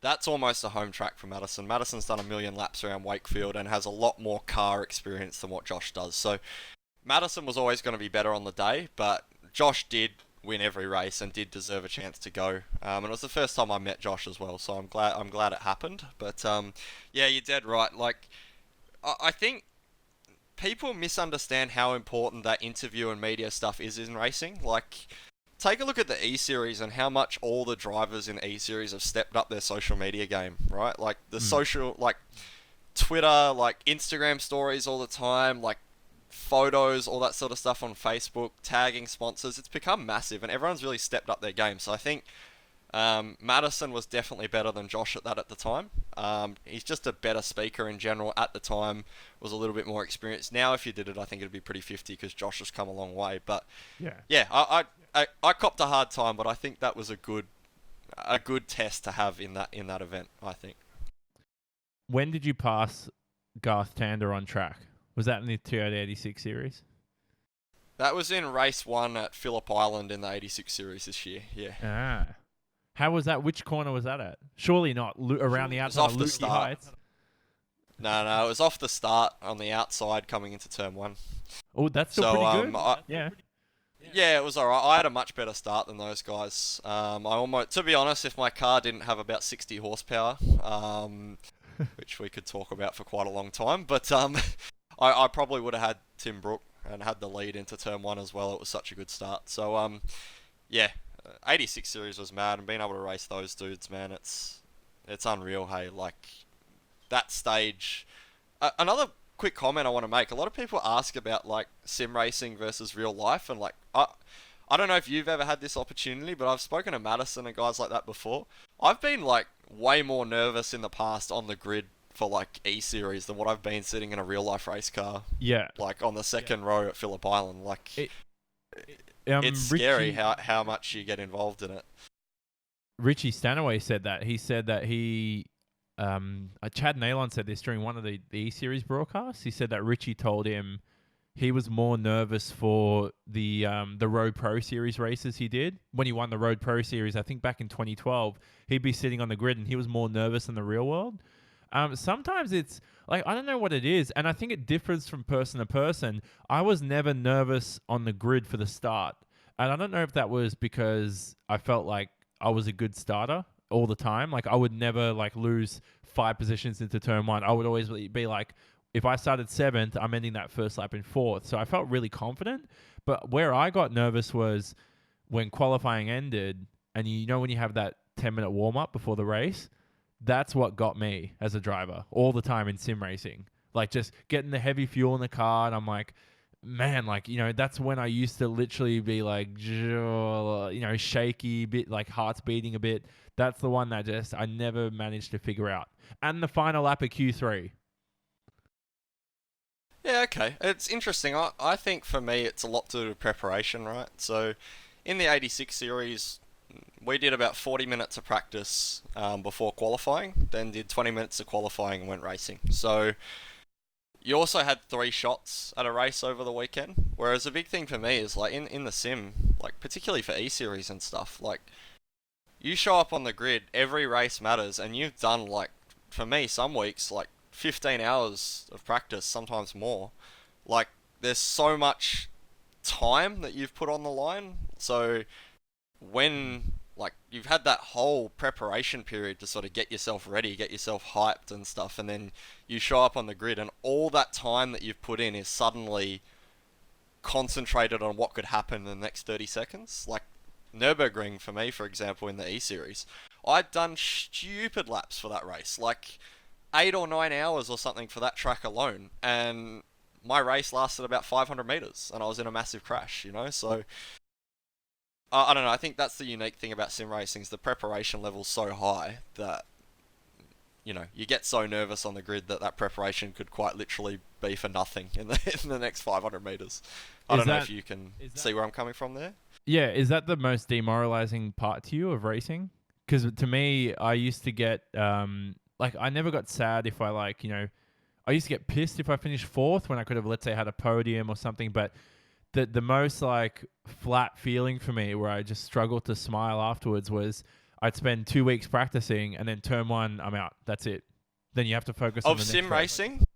that's almost a home track for Madison. Madison's done 1 million laps around Wakefield and has a lot more car experience than what Josh does. So Madison was always going to be better on the day, but Josh did win every race and did deserve a chance to go. And it was the first time I met Josh as well, so I'm glad it happened. But yeah, you're dead right. Like, I think people misunderstand how important that interview and media stuff is in racing. Like, take a look at the E-Series and how much all the drivers in E-Series have stepped up their social media game, right? Like, the social, like, Twitter, like, Instagram stories all the time, like, photos, all that sort of stuff on Facebook, tagging sponsors. It's become massive, and everyone's really stepped up their game. So I think Madison was definitely better than Josh at that at the time. He's just a better speaker in general. At the time, was a little bit more experienced. Now, if you did it, I think it'd be pretty 50 because Josh has come a long way. But yeah, I copped a hard time, but I think that was a good test to have in that event, I think. When did you pass Garth Tander on track? Was that in the Toyota 86 series? That was in race 1 at Phillip Island in the 86 series this year, yeah. How was that? Which corner was that at? Surely not around the outside of Lukey Heights. No, it was off the start on the outside coming into turn 1. Oh, that's still pretty good. Yeah, it was alright. I had a much better start than those guys. To be honest, if my car didn't have about 60 horsepower, which we could talk about for quite a long time, but I probably would have had Tim Brook and had the lead into turn 1 as well. It was such a good start. So, yeah, 86 series was mad, and being able to race those dudes, man, it's unreal, hey. Like, that stage. Another quick comment I want to make. A lot of people ask about, like, sim racing versus real life, and, like, I don't know if you've ever had this opportunity, but I've spoken to Madison and guys like that before. I've been like way more nervous in the past on the grid for like E-Series than what I've been sitting in a real life race car, Yeah. like on the second row at Phillip Island. Like, It, it's scary Richie, how much you get involved in it. Richie Stanaway said that. He said that Chad Nalon said this during one of the E-Series broadcasts. He said that Richie told him he was more nervous for the Road Pro Series races he did. When he won the Road Pro Series, I think back in 2012, he'd be sitting on the grid and he was more nervous in the real world. Sometimes it's like, I don't know what it is, and I think it differs from person to person. I was never nervous on the grid for the start, and I don't know if that was because I felt like I was a good starter all the time. Like, I would never like lose 5 positions into turn 1. I would always be like, if I started 7th, I'm ending that first lap in 4th. So I felt really confident. But where I got nervous was when qualifying ended, and you know when you have that 10-minute warm-up before the race, that's what got me as a driver all the time in sim racing. Like, just getting the heavy fuel in the car, and I'm like, man, like, you know, that's when I used to literally be like, you know, shaky, bit like heart's beating a bit. That's the one that just I never managed to figure out. And the final lap of Q3. Yeah, okay. It's interesting. I think for me, it's a lot to do with preparation, right? So, in the 86 series, we did about 40 minutes of practice before qualifying, then did 20 minutes of qualifying and went racing. So, you also had 3 shots at a race over the weekend. Whereas a big thing for me is like in the sim, like particularly for E-Series and stuff, like you show up on the grid, every race matters, and you've done like, for me, some weeks, like 15 hours of practice, sometimes more. Like, there's so much time that you've put on the line. So when like you've had that whole preparation period to sort of get yourself ready, get yourself hyped and stuff, and then you show up on the grid and all that time that you've put in is suddenly concentrated on what could happen in the next 30 seconds. Like Nürburgring for me, for example, in the E-Series, I'd done stupid laps for that race, like 8 or 9 hours or something for that track alone, and my race lasted about 500 meters and I was in a massive crash, you know. So I don't know. I think that's the unique thing about sim racing is the preparation level's so high that, you know, you get so nervous on the grid that preparation could quite literally be for nothing in the next 500 meters. I don't know if you can see where I'm coming from there. Yeah, is that the most demoralizing part to you of racing? Because to me, I used to get like, I never got sad if I like, you know, I used to get pissed if I finished 4th when I could have, let's say, had a podium or something, but the most like flat feeling for me where I just struggled to smile afterwards was I'd spend 2 weeks practicing and then turn 1, I'm out. That's it. Then you have to focus on the next sim racing.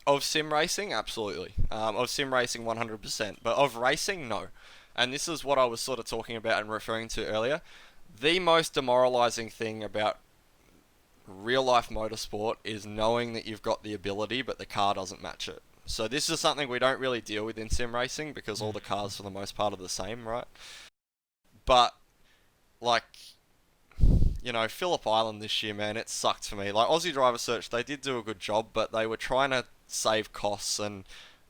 Of sim racing, absolutely. Of sim racing, 100%. But of racing, no. And this is what I was sort of talking about and referring to earlier. The most demoralizing thing about real life motorsport is knowing that you've got the ability, but the car doesn't match it. So this is something we don't really deal with in sim racing because all the cars for the most part are the same, right? But like, you know, Phillip Island this year, man, it sucked for me. Like Aussie Driver Search, they did do a good job, but they were trying to save costs and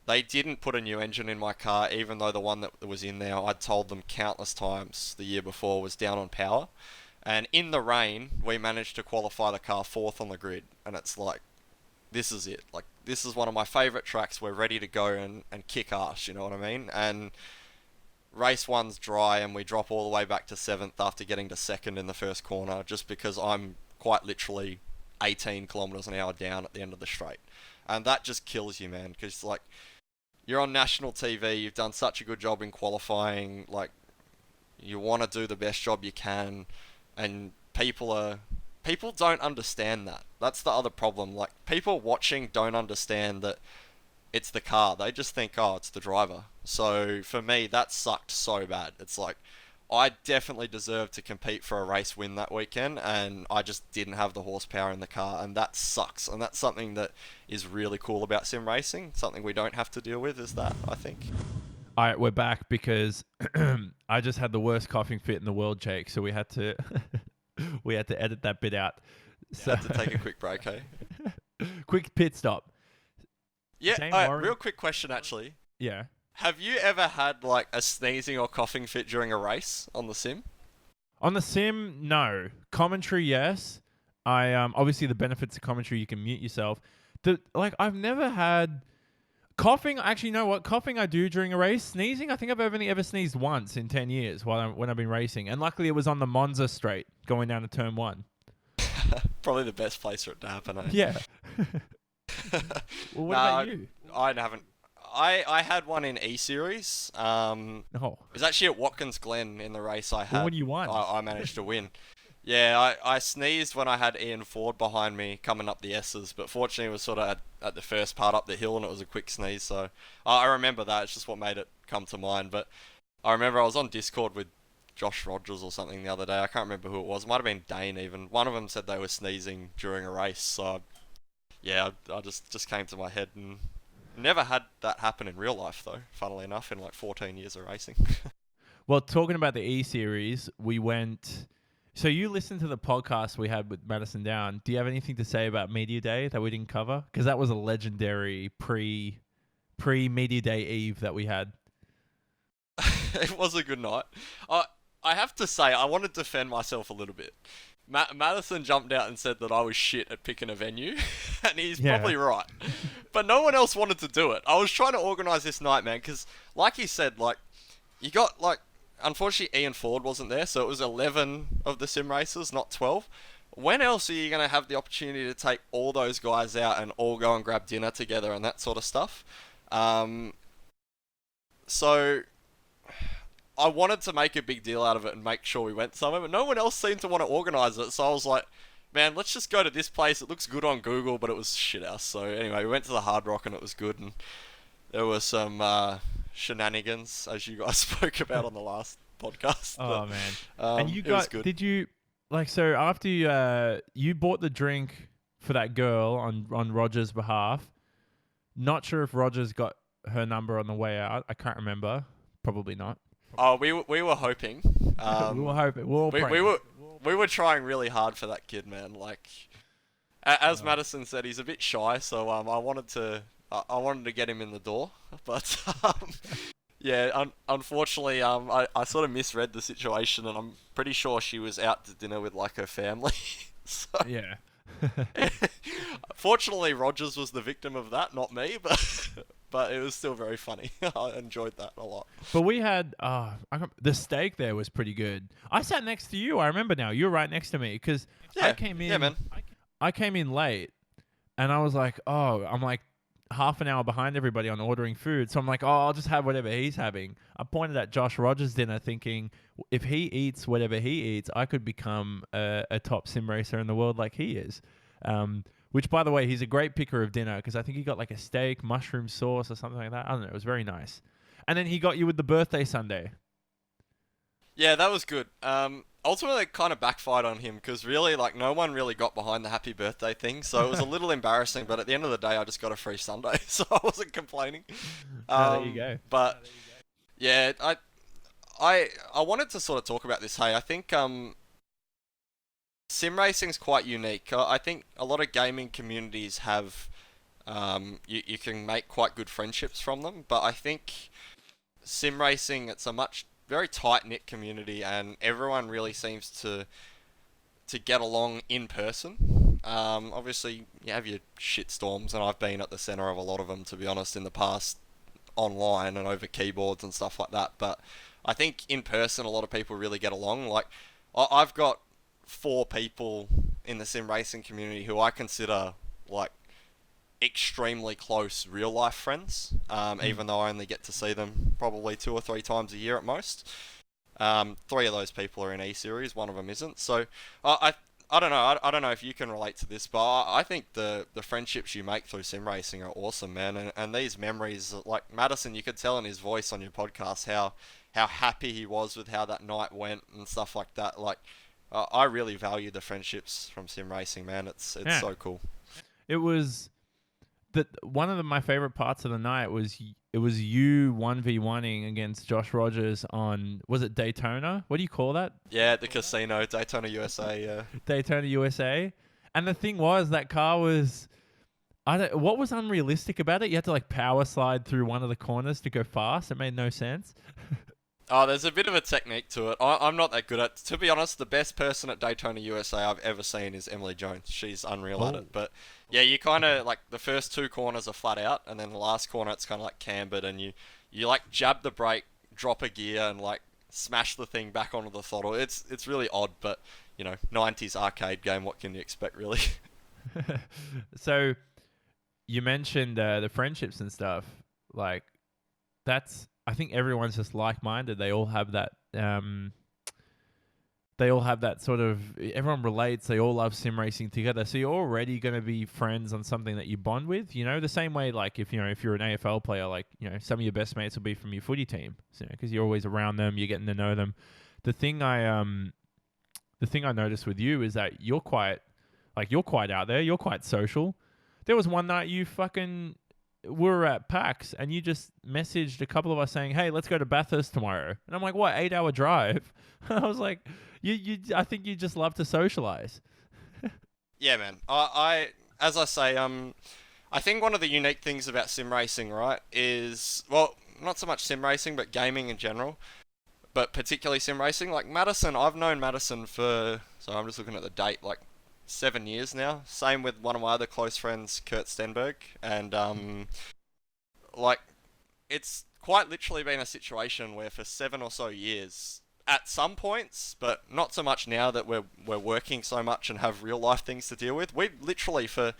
they didn't put a new engine in my car, even though the one that was in there, I'd told them countless times the year before, was down on power. And in the rain, we managed to qualify the car 4th on the grid, and it's like, this is it. Like, this is one of my favourite tracks. We're ready to go and kick ass, you know what I mean? And race 1's dry and we drop all the way back to 7th after getting to 2nd in the first corner just because I'm quite literally 18 kilometres an hour down at the end of the straight. And that just kills you, man, because, like, you're on national TV, you've done such a good job in qualifying, like, you want to do the best job you can, and people don't understand that. That's the other problem. Like, people watching don't understand that it's the car. They just think, oh, it's the driver. So for me, that sucked so bad. It's like, I definitely deserved to compete for a race win that weekend, and I just didn't have the horsepower in the car, and that sucks. And that's something that is really cool about sim racing. Something we don't have to deal with is that, I think. All right, we're back because I just had the worst coughing fit in the world, Jake. So we had to edit that bit out. So Had to take a quick break, hey? Quick pit stop. Yeah, Shane Warren- real quick question, actually. Yeah. Have you ever had like a sneezing or coughing fit during a race on the sim? On the sim, no. Commentary, yes. I obviously the benefits of commentary, you can mute yourself. I've never had coughing. Actually, you know what? Coughing I do during a race. Sneezing, I think I've only ever sneezed once in 10 years when I've been racing, and luckily it was on the Monza straight going down to turn 1. Probably the best place for it to happen, eh? Yeah. Well, what about you? I haven't. I had one in E-Series. Oh, It was actually at Watkins Glen in the race I had. well, what do you want? I managed to win. Yeah, I sneezed when I had Ian Ford behind me coming up the S's, but fortunately it was sort of at the first part up the hill and it was a quick sneeze, so I remember that. It's just what made it come to mind. But I remember I was on Discord with Josh Rogers or something the other day. I can't remember who it was. It might have been Dane even. One of them said they were sneezing during a race, so yeah, I just came to my head and never had that happen in real life though, funnily enough, in like 14 years of racing. Well, talking about the E-Series, we went... So you listened to the podcast we had with Madison Down. Do you have anything to say about Media Day that we didn't cover? Because that was a legendary pre-Media Day Eve that we had. It was a good night. I have to say, I want to defend myself a little bit. Madison jumped out and said that I was shit at picking a venue, and he's probably right. But no one else wanted to do it. I was trying to organise this night, man, because like he said, like, you got, like, unfortunately Ian Ford wasn't there, so it was 11 of the sim racers, not 12. When else are you going to have the opportunity to take all those guys out and all go and grab dinner together and that sort of stuff? So I wanted to make a big deal out of it and make sure we went somewhere, but no one else seemed to want to organise it, so I was like, man, let's just go to this place. It looks good on Google, but it was shit house. So anyway, we went to the Hard Rock and it was good, and there were some shenanigans, as you guys spoke about on the last podcast. Oh, but, man. And you was good. did you, like, so after you bought the drink for that girl on Roger's behalf, not sure if Roger's got her number on the way out. I can't remember. Probably not. Oh, we were hoping. We were hoping. We were trying really hard for that kid, man. Like, as Madison said, he's a bit shy, so I wanted to get him in the door, but yeah, unfortunately, I sort of misread the situation, and I'm pretty sure she was out to dinner with like her family. So, yeah. Fortunately, Rogers was the victim of that, not me, but it was still very funny. I enjoyed that a lot. But we had the steak there was pretty good. I sat next to you. I remember now. You were right next to me because I came in. Yeah, man. I came in late, and I was like, I'm like half an hour behind everybody on ordering food. So I'm like, I'll just have whatever he's having. I pointed at Josh Rogers' dinner, thinking if he eats whatever he eats, I could become a top sim racer in the world like he is. Which, by the way, he's a great picker of dinner because I think he got like a steak, mushroom sauce or something like that. I don't know. It was very nice. And then he got you with the birthday sundae. Yeah, that was good. Ultimately, it kind of backfired on him because really, like, no one really got behind the happy birthday thing. So it was a little embarrassing. But at the end of the day, I just got a free sundae, so I wasn't complaining. There you go. But yeah, I wanted to sort of talk about this. Hey, I think sim racing's quite unique. I think a lot of gaming communities have you can make quite good friendships from them, but I think sim racing, it's a very tight knit community, and everyone really seems to get along in person. Obviously, you have your shitstorms, and I've been at the center of a lot of them, to be honest, in the past, online and over keyboards and stuff like that. But I think in person, a lot of people really get along. Like, I've got 4 people in the sim racing community who I consider like extremely close real life friends, even though I only get to see them probably 2 or 3 times a year at most. 3 of those people are in E-Series, 1 of them isn't. So I don't know. I don't know if you can relate to this, but I think the friendships you make through sim racing are awesome, man. And these memories, like Madison, you could tell in his voice on your podcast how happy he was with how that night went and stuff like that. Like, I really value the friendships from sim racing, man. It's so cool. It was one of my favorite parts of the night was it was you 1v1ing against Josh Rogers on, was it Daytona? What do you call that? Yeah, at the casino, Daytona USA. Yeah. Daytona USA. And the thing was, that car was What was unrealistic about it? You had to like power slide through one of the corners to go fast. It made no sense. Oh, there's a bit of a technique to it. I'm not that good at. To be honest, the best person at Daytona USA I've ever seen is Emily Jones. She's unreal at Oh. it. But yeah, you kind of like the first two corners are flat out, and then the last corner it's kind of like cambered, and you like jab the brake, drop a gear, and like smash the thing back onto the throttle. It's really odd, but 90s arcade game. What can you expect, really? So you mentioned the friendships and stuff. Like that's I think everyone's just like-minded. They all have that. They all have that sort of. Everyone relates. They all love sim racing together. So you're already going to be friends on something that you bond with. The same way. Like if you're an AFL player, like some of your best mates will be from your footy team. So, because you're always around them, you're getting to know them. The thing I noticed with you is that you're quite out there. You're quite social. There was one night we were at PAX and you just messaged a couple of us saying, "Hey, let's go to Bathurst tomorrow." And I'm like, "What? 8-hour drive?" I was like, I think you just love to socialize." Yeah, man. As I say, I think one of the unique things about sim racing, right, is, well, not so much sim racing, but gaming in general, but particularly sim racing. Like Madison, I've known Madison so I'm just looking at the date, like 7 years now. Same with one of my other close friends, Kurt Stenberg, and like it's quite literally been a situation where for 7 or so years, at some points, but not so much now that we're working so much and have real life things to deal with. We literally for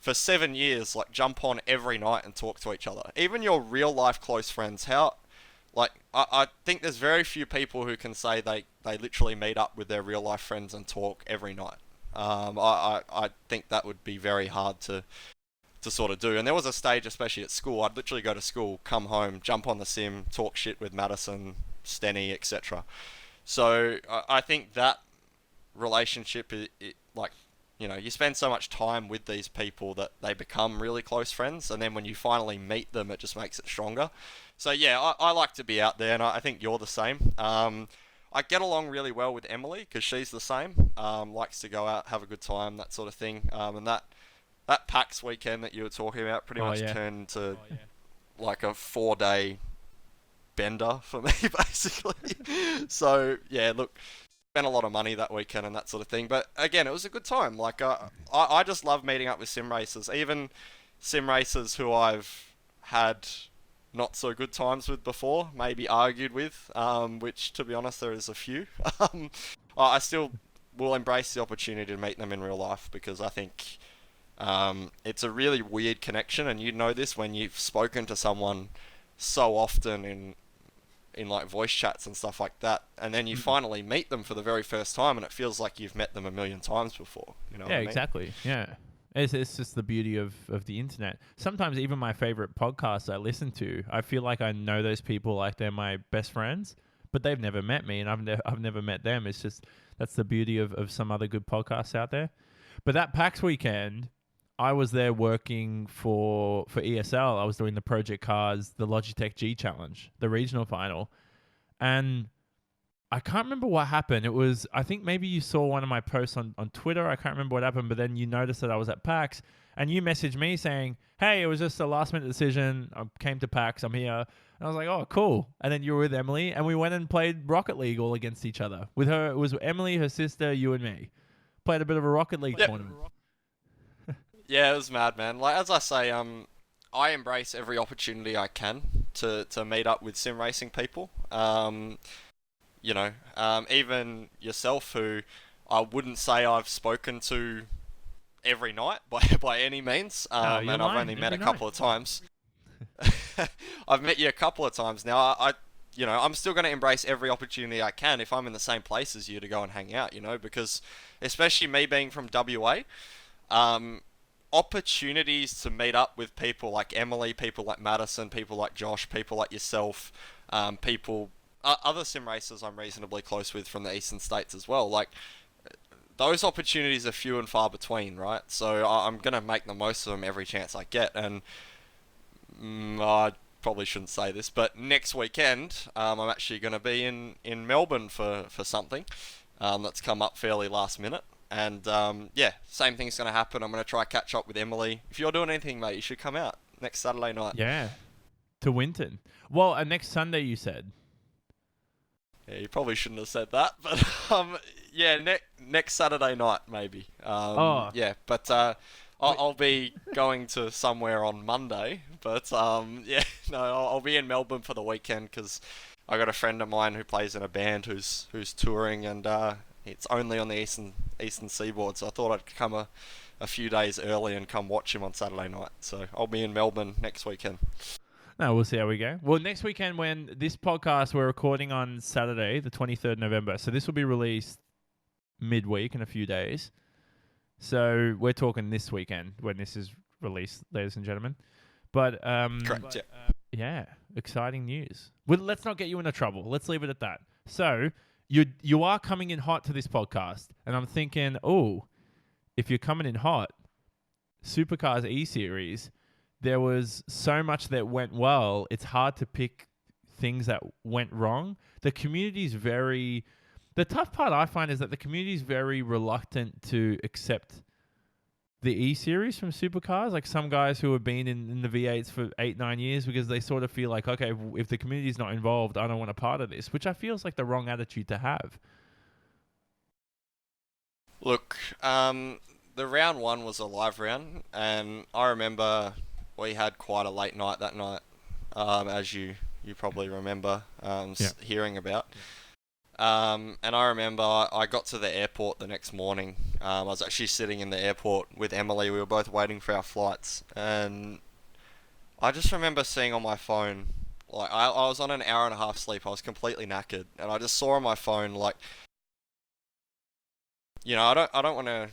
7 years like jump on every night and talk to each other. Even your real life close friends, I think there's very few people who can say they literally meet up with their real life friends and talk every night. I think that would be very hard to sort of do. And there was a stage, especially at school, I'd literally go to school, come home, jump on the sim, talk shit with Madison, Stenny, etc. So I think that relationship, like, you spend so much time with these people that they become really close friends, and then when you finally meet them, it just makes it stronger. So yeah, I like to be out there, and I think you're the same. I get along really well with Emily because she's the same. Likes to go out, have a good time, that sort of thing. And that PAX weekend that you were talking about pretty much turned to like a 4-day bender for me, basically. So yeah, look, spent a lot of money that weekend and that sort of thing. But again, it was a good time. Like I just love meeting up with sim racers, even sim racers who I've had not so good times with before, maybe argued with, which to be honest there is a few. I still will embrace the opportunity to meet them in real life because I think it's a really weird connection, and you know this when you've spoken to someone so often in like voice chats and stuff like that, and then you finally meet them for the very first time and it feels like you've met them a million times before. You know what I mean? Exactly. Yeah. It's just the beauty of the internet. Sometimes even my favorite podcasts I listen to, I feel like I know those people like they're my best friends, but they've never met me and I've never met them. It's just, that's the beauty of some other good podcasts out there. But that PAX weekend, I was there working for ESL. I was doing the Project Cars, the Logitech G Challenge, the regional final. And I can't remember what happened. It was, I think maybe you saw one of my posts on Twitter. I can't remember what happened, but then you noticed that I was at PAX and you messaged me saying, "Hey, it was just a last minute decision. I came to PAX. I'm here." And I was like, "Oh, cool." And then you were with Emily and we went and played Rocket League all against each other. With her, it was Emily, her sister, you and me. Played a bit of a Rocket League tournament. Yeah, it was mad, man. Like as I say, I embrace every opportunity I can to meet up with sim racing people. Even yourself, who I wouldn't say I've spoken to every night by any means, and I've only met a couple of times. I've met you a couple of times now. I'm still going to embrace every opportunity I can if I'm in the same place as you to go and hang out, because especially me being from WA, opportunities to meet up with people like Emily, people like Madison, people like Josh, people like yourself, other sim racers I'm reasonably close with from the eastern states as well. Like, those opportunities are few and far between, right? So I'm going to make the most of them every chance I get. And I probably shouldn't say this, but next weekend I'm actually going to be in Melbourne for something that's come up fairly last minute. And yeah, same thing's going to happen. I'm going to try catch up with Emily. If you're doing anything, mate, you should come out next Saturday night. Yeah, to Winton. Well, next Sunday you said. Yeah, you probably shouldn't have said that, but yeah, next Saturday night maybe. Yeah, but I'll be going to somewhere on Monday, but yeah, no, I'll be in Melbourne for the weekend because I got a friend of mine who plays in a band who's touring, and it's only on the eastern seaboard, so I thought I'd come a few days early and come watch him on Saturday night. So I'll be in Melbourne next weekend. No, we'll see how we go. Well, next weekend, when this podcast, we're recording on Saturday, the 23rd November. So this will be released midweek in a few days. So we're talking this weekend when this is released, ladies and gentlemen. But Correct, yeah. Yeah, exciting news. Well, let's not get you into trouble. Let's leave it at that. So you are coming in hot to this podcast, and I'm thinking, if you're coming in hot, Supercars Eseries, there was so much that went well, it's hard to pick things that went wrong. The tough part I find is that the community is very reluctant to accept the E-Series from Supercars. Like some guys who have been in the V8s for 8-9 years, because they sort of feel like, okay, if the community is not involved, I don't want a part of this, which I feel is like the wrong attitude to have. Look, the round one was a live round, and I remember we had quite a late night that night, as you probably remember hearing about. And I remember I got to the airport the next morning. I was actually sitting in the airport with Emily. We were both waiting for our flights, and I just remember seeing on my phone, like I was on an hour and a half sleep. I was completely knackered, and I just saw on my phone, like, you know, I don't want to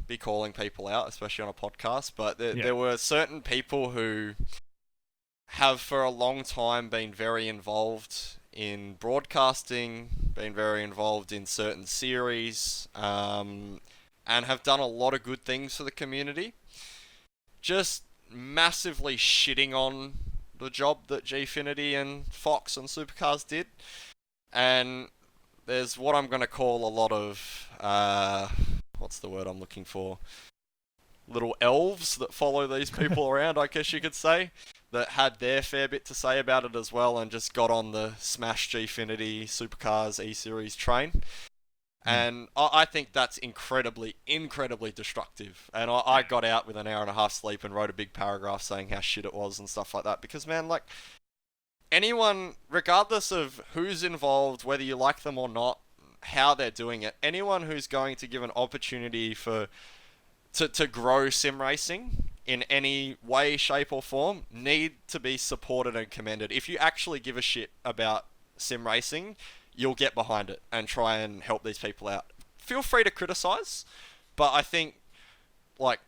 be calling people out, especially on a podcast, but there were certain people who have for a long time been very involved in broadcasting, been very involved in certain series, and have done a lot of good things for the community. Just massively shitting on the job that Gfinity and Fox and Supercars did. And there's what I'm going to call a lot of, what's the word I'm looking for? Little elves that follow these people around, I guess you could say, that had their fair bit to say about it as well, and just got on the smash Gfinity Supercars Eseries train. And I think that's incredibly destructive. And I got out with an hour and a half sleep and wrote a big paragraph saying how shit it was and stuff like that. Because, man, like, anyone, regardless of who's involved, whether you like them or not, how they're doing it, anyone who's going to give an opportunity to grow sim racing in any way, shape or form need to be supported and commended. If you actually give a shit about sim racing, you'll get behind it and try and help these people out. Feel free to criticize, but I think, like,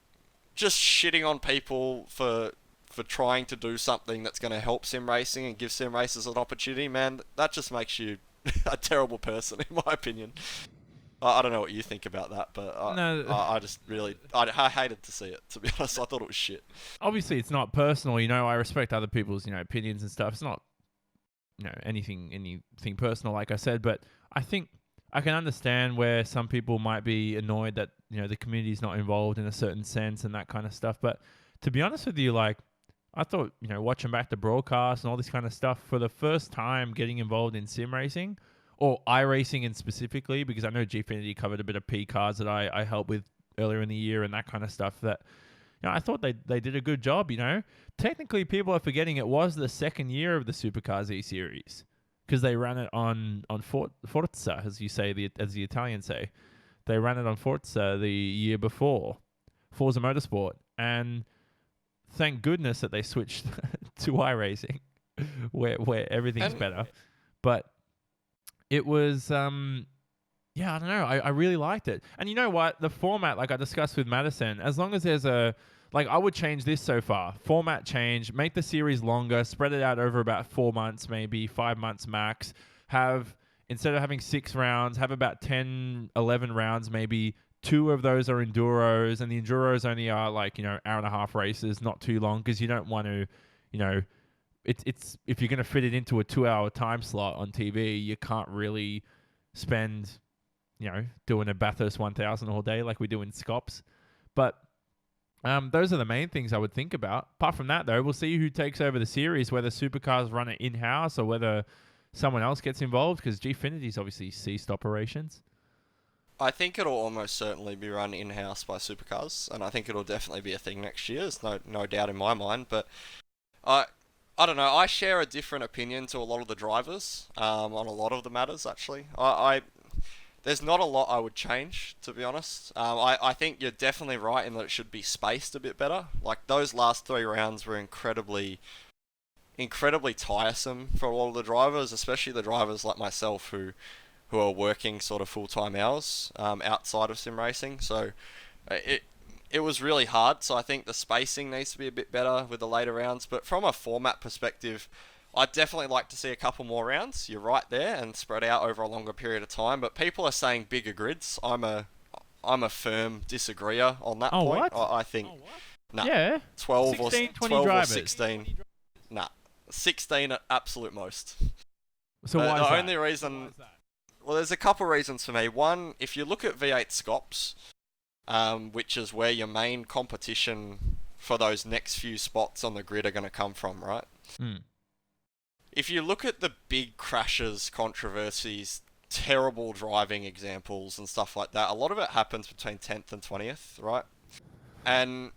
just shitting on people for trying to do something that's going to help sim racing and give sim racers an opportunity, man, that just makes you a terrible person, in my opinion. I don't know what you think about that, but I just really, I hated to see it, to be honest. I thought it was shit. Obviously, it's not personal. You know, I respect other people's, opinions and stuff. It's not, anything personal, like I said, but I think I can understand where some people might be annoyed that, the community's not involved in a certain sense and that kind of stuff. But to be honest with you, like, I thought, watching back the broadcast and all this kind of stuff, for the first time getting involved in sim racing, or iRacing in specifically, because I know Gfinity covered a bit of P cars that I helped with earlier in the year and that kind of stuff, that I thought they did a good job. Technically, people are forgetting it was the second year of the Supercars E-Series, because they ran it on Forza, as you say, as the Italians say. They ran it on Forza the year before, Forza Motorsport, and thank goodness that they switched to iRacing, where everything's better. But it was, I don't know. I really liked it. And you know what? The format, like I discussed with Madison, as long as there's I would change this so far. Format change, make the series longer, spread it out over about 4 months, maybe 5 months max. Instead of having 6 rounds, have about 10, 11 rounds, maybe 2 of those are enduros, and the enduros only are hour and a half races, not too long, because you don't want to, it's if you're going to fit it into a 2-hour time slot on TV, you can't really spend doing a Bathurst 1000 all day like we do in Scops. But those are the main things I would think about. Apart from that, though, we'll see who takes over the series, whether Supercars run it in-house or whether someone else gets involved, because Gfinity's obviously ceased operations. I think it'll almost certainly be run in-house by Supercars, and I think it'll definitely be a thing next year. There's no doubt in my mind, but I don't know. I share a different opinion to a lot of the drivers on a lot of the matters, actually. There's not a lot I would change, to be honest. I think you're definitely right in that it should be spaced a bit better. Like, those last 3 rounds were incredibly tiresome for a lot of the drivers, especially the drivers like myself who are working sort of full-time hours outside of sim racing. So it was really hard. So I think the spacing needs to be a bit better with the later rounds. But from a format perspective, I'd definitely like to see a couple more rounds. You're right there, and spread out over a longer period of time. But people are saying bigger grids. I'm a firm disagreeer on that point. What? I think nah, yeah, 12 16, or 20 12 drivers. or 16. Nah, 16 at absolute most. So why is the that? only reason, well, there's a couple reasons for me. One, if you look at V8 Scops, which is where your main competition for those next few spots on the grid are going to come from, right? If you look at the big crashes, controversies, terrible driving examples and stuff like that, a lot of it happens between 10th and 20th, right? And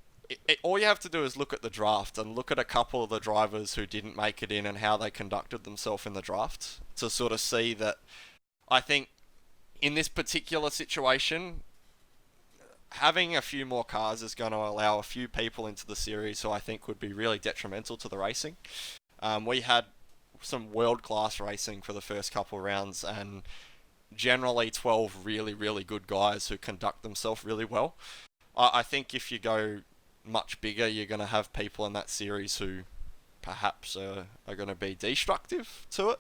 all you have to do is look at the draft and look at a couple of the drivers who didn't make it in and how they conducted themselves in the draft to sort of see that. I think in this particular situation, having a few more cars is going to allow a few people into the series who I think would be really detrimental to the racing. We had some world-class racing for the first couple of rounds, and generally 12 really, really good guys who conduct themselves really well. I think if you go much bigger, you're going to have people in that series who perhaps are going to be destructive to it.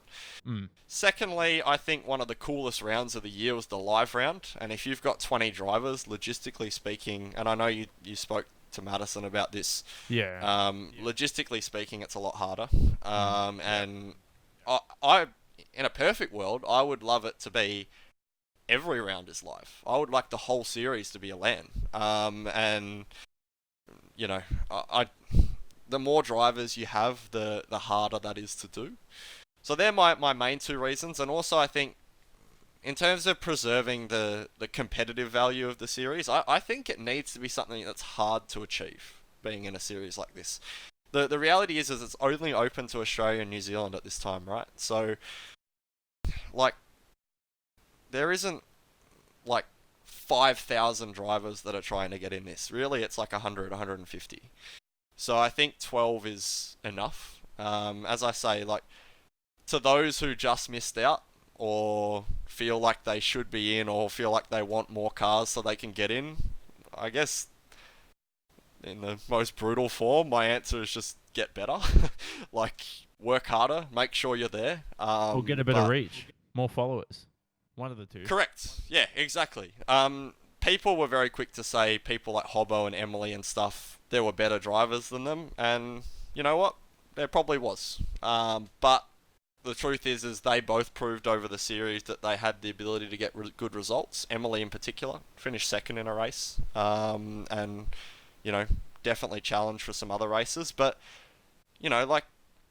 Secondly, I think one of the coolest rounds of the year was the live round, and if you've got 20 drivers, logistically speaking, and I know you spoke to Madison about this, logistically speaking, it's a lot harder. And I, in a perfect world, I would love it to be every round is live. I would like the whole series to be a LAN. And the more drivers you have, the harder that is to do. So they're my main 2 reasons. And also I think in terms of preserving the competitive value of the series, I think it needs to be something that's hard to achieve, being in a series like this. The reality is it's only open to Australia and New Zealand at this time, right? So, like, there isn't, like, 5,000 drivers that are trying to get in this. Really, it's like 100, 150. So I think 12 is enough. As I say, like, to those who just missed out or feel like they should be in or feel like they want more cars so they can get in, I guess in the most brutal form, my answer is just get better. Like, work harder, make sure you're there. Or get a bit of reach, more followers. One of the two. Correct. Yeah, exactly. People were very quick to say people like Hobbo and Emily and stuff, there were better drivers than them, and you know what? There probably was. But the truth is they both proved over the series that they had the ability to get good results. Emily in particular finished second in a race, and definitely challenged for some other races. But like,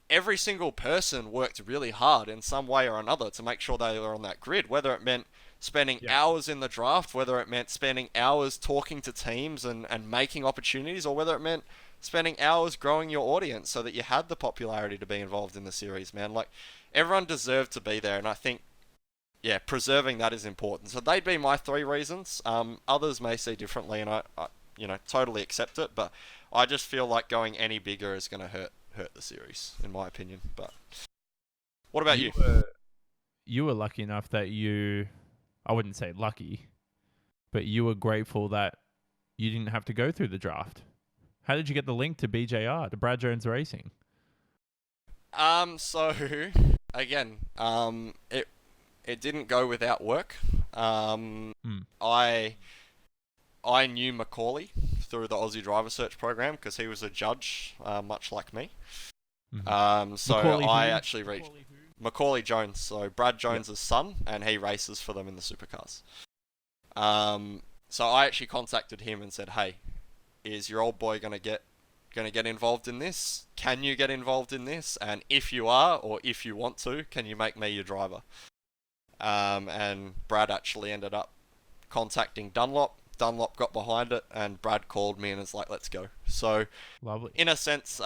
every single person worked really hard in some way or another to make sure they were on that grid, whether it meant spending hours in the draft, whether it meant spending hours talking to teams and making opportunities, or whether it meant spending hours growing your audience so that you had the popularity to be involved in the series, man. Like, everyone deserved to be there, and I think, preserving that is important. So they'd be my 3 reasons. Others may see differently, and I totally accept it, but I just feel like going any bigger is going to hurt the series, in my opinion. But what about you? You were lucky enough that I wouldn't say lucky, but you were grateful that you didn't have to go through the draft. How did you get the link to BJR, to Brad Jones Racing? So again, it didn't go without work. I knew Macaulay through the Aussie Driver Search program because he was a judge, much like me. So Macaulay I who? actually reached Macaulay Jones, so Brad Jones's son, and he races for them in the Supercars. So I actually contacted him and said, "Hey, is your old boy gonna get involved in this? Can you get involved in this? And if you are, or if you want to, can you make me your driver?" And Brad actually ended up contacting Dunlop. Dunlop got behind it, and Brad called me and was like, "Let's go." So, Lovely. in a sense,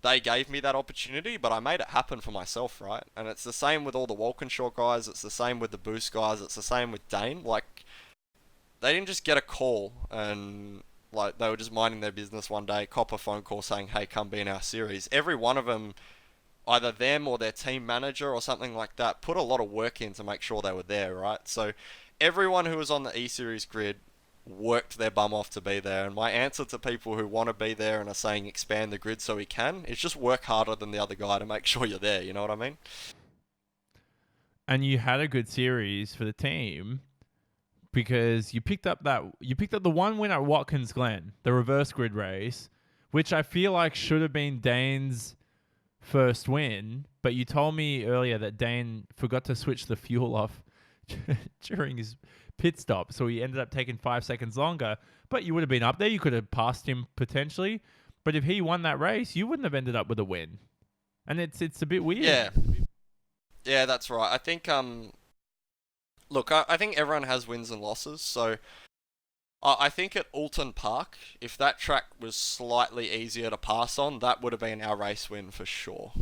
they gave me that opportunity, but I made it happen for myself, right? And it's the same with all the Walkinshaw guys. It's the same with the Boost guys. It's the same with Dane. Like, they didn't just get a call and like they were just minding their business one day, cop a phone call saying, "Hey, come be in our series." Every one of them, either them or their team manager or something like that, put a lot of work in to make sure they were there, right? So everyone who was on the E-Series grid worked their bum off to be there. And my answer to people who want to be there and are saying expand the grid so we can, is just work harder than the other guy to make sure you're there, you know what I mean? And you had a good series for the team because you picked up the one win at Watkins Glen, the reverse grid race, which I feel like should have been Dane's first win, but you told me earlier that Dane forgot to switch the fuel off during his pit stop, so he ended up taking 5 seconds longer. But you would have been up there. You could have passed him potentially. But if he won that race, you wouldn't have ended up with a win. And it's a bit weird. Yeah, that's right. I think look, I think everyone has wins and losses. So I think at Alton Park, if that track was slightly easier to pass on, that would have been our race win for sure.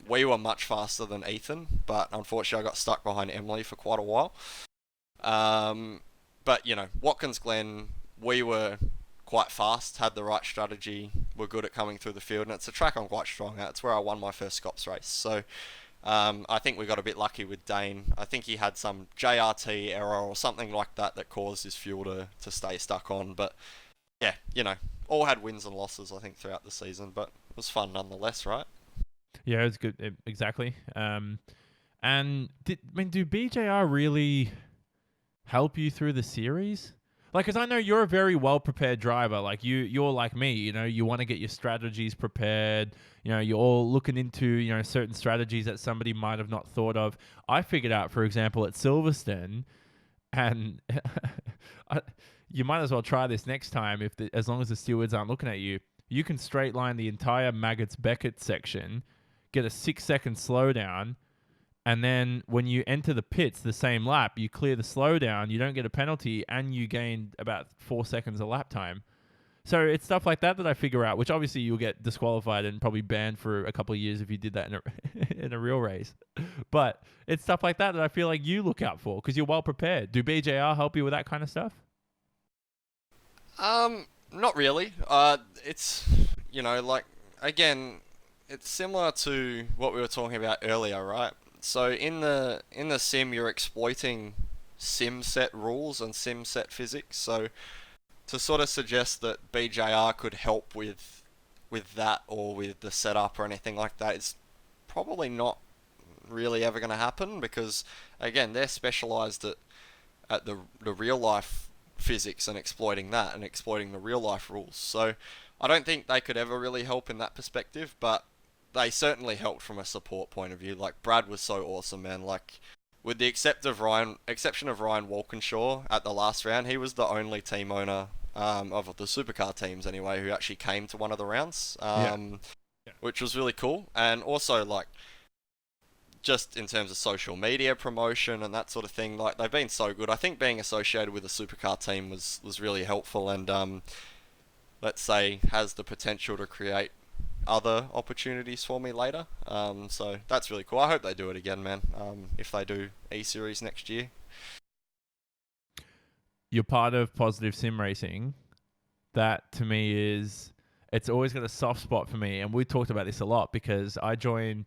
We were much faster than Ethan, but unfortunately I got stuck behind Emily for quite a while. But, you know, Watkins Glen, we were quite fast, had the right strategy, were good at coming through the field, and it's a track I'm quite strong at. It's where I won my first Scops race. So I think we got a bit lucky with Dane. I think he had some JRT error or something like that that caused his fuel to stay stuck on. But yeah, you know, all had wins and losses, I think, throughout the season, but it was fun nonetheless, right? Yeah, it was good. Exactly. And do BJR really help you through the series? Like, because I know you're a very well-prepared driver. Like, you're like me, you know, you want to get your strategies prepared. You know, you're all looking into, you know, certain strategies that somebody might have not thought of. I figured out, for example, at Silverstone, and you might as well try this next time as long as the stewards aren't looking at you. You can straight line the entire Maggots-Beckett section, get a 6-second slowdown, and then when you enter the pits the same lap, you clear the slowdown, you don't get a penalty, and you gain about 4 seconds of lap time. So it's stuff like that I figure out, which obviously you'll get disqualified and probably banned for a couple of years if you did that in a real race. But it's stuff like that I feel like you look out for because you're well prepared. Do BJR help you with that kind of stuff? Not really. It's, you know, like, again, it's similar to what we were talking about earlier, right? So in the sim, you're exploiting sim set rules and sim set physics. So to sort of suggest that BJR could help with that or with the setup or anything like that, it's probably not really ever going to happen because, again, they're specialized at the real life physics and exploiting that and exploiting the real life rules. So I don't think they could ever really help in that perspective, but they certainly helped from a support point of view. Like, Brad was so awesome, man. Like, with the exception of Ryan Walkinshaw at the last round, he was the only team owner of the supercar teams anyway who actually came to one of the rounds, which was really cool. And also, like, just in terms of social media promotion and that sort of thing, like, they've been so good. I think being associated with a supercar team was really helpful and, let's say, has the potential to create other opportunities for me later. So that's really cool. I hope they do it again, man. If they do E-Series next year. You're part of Positive Sim Racing. That to me it's always got a soft spot for me. And we talked about this a lot because I joined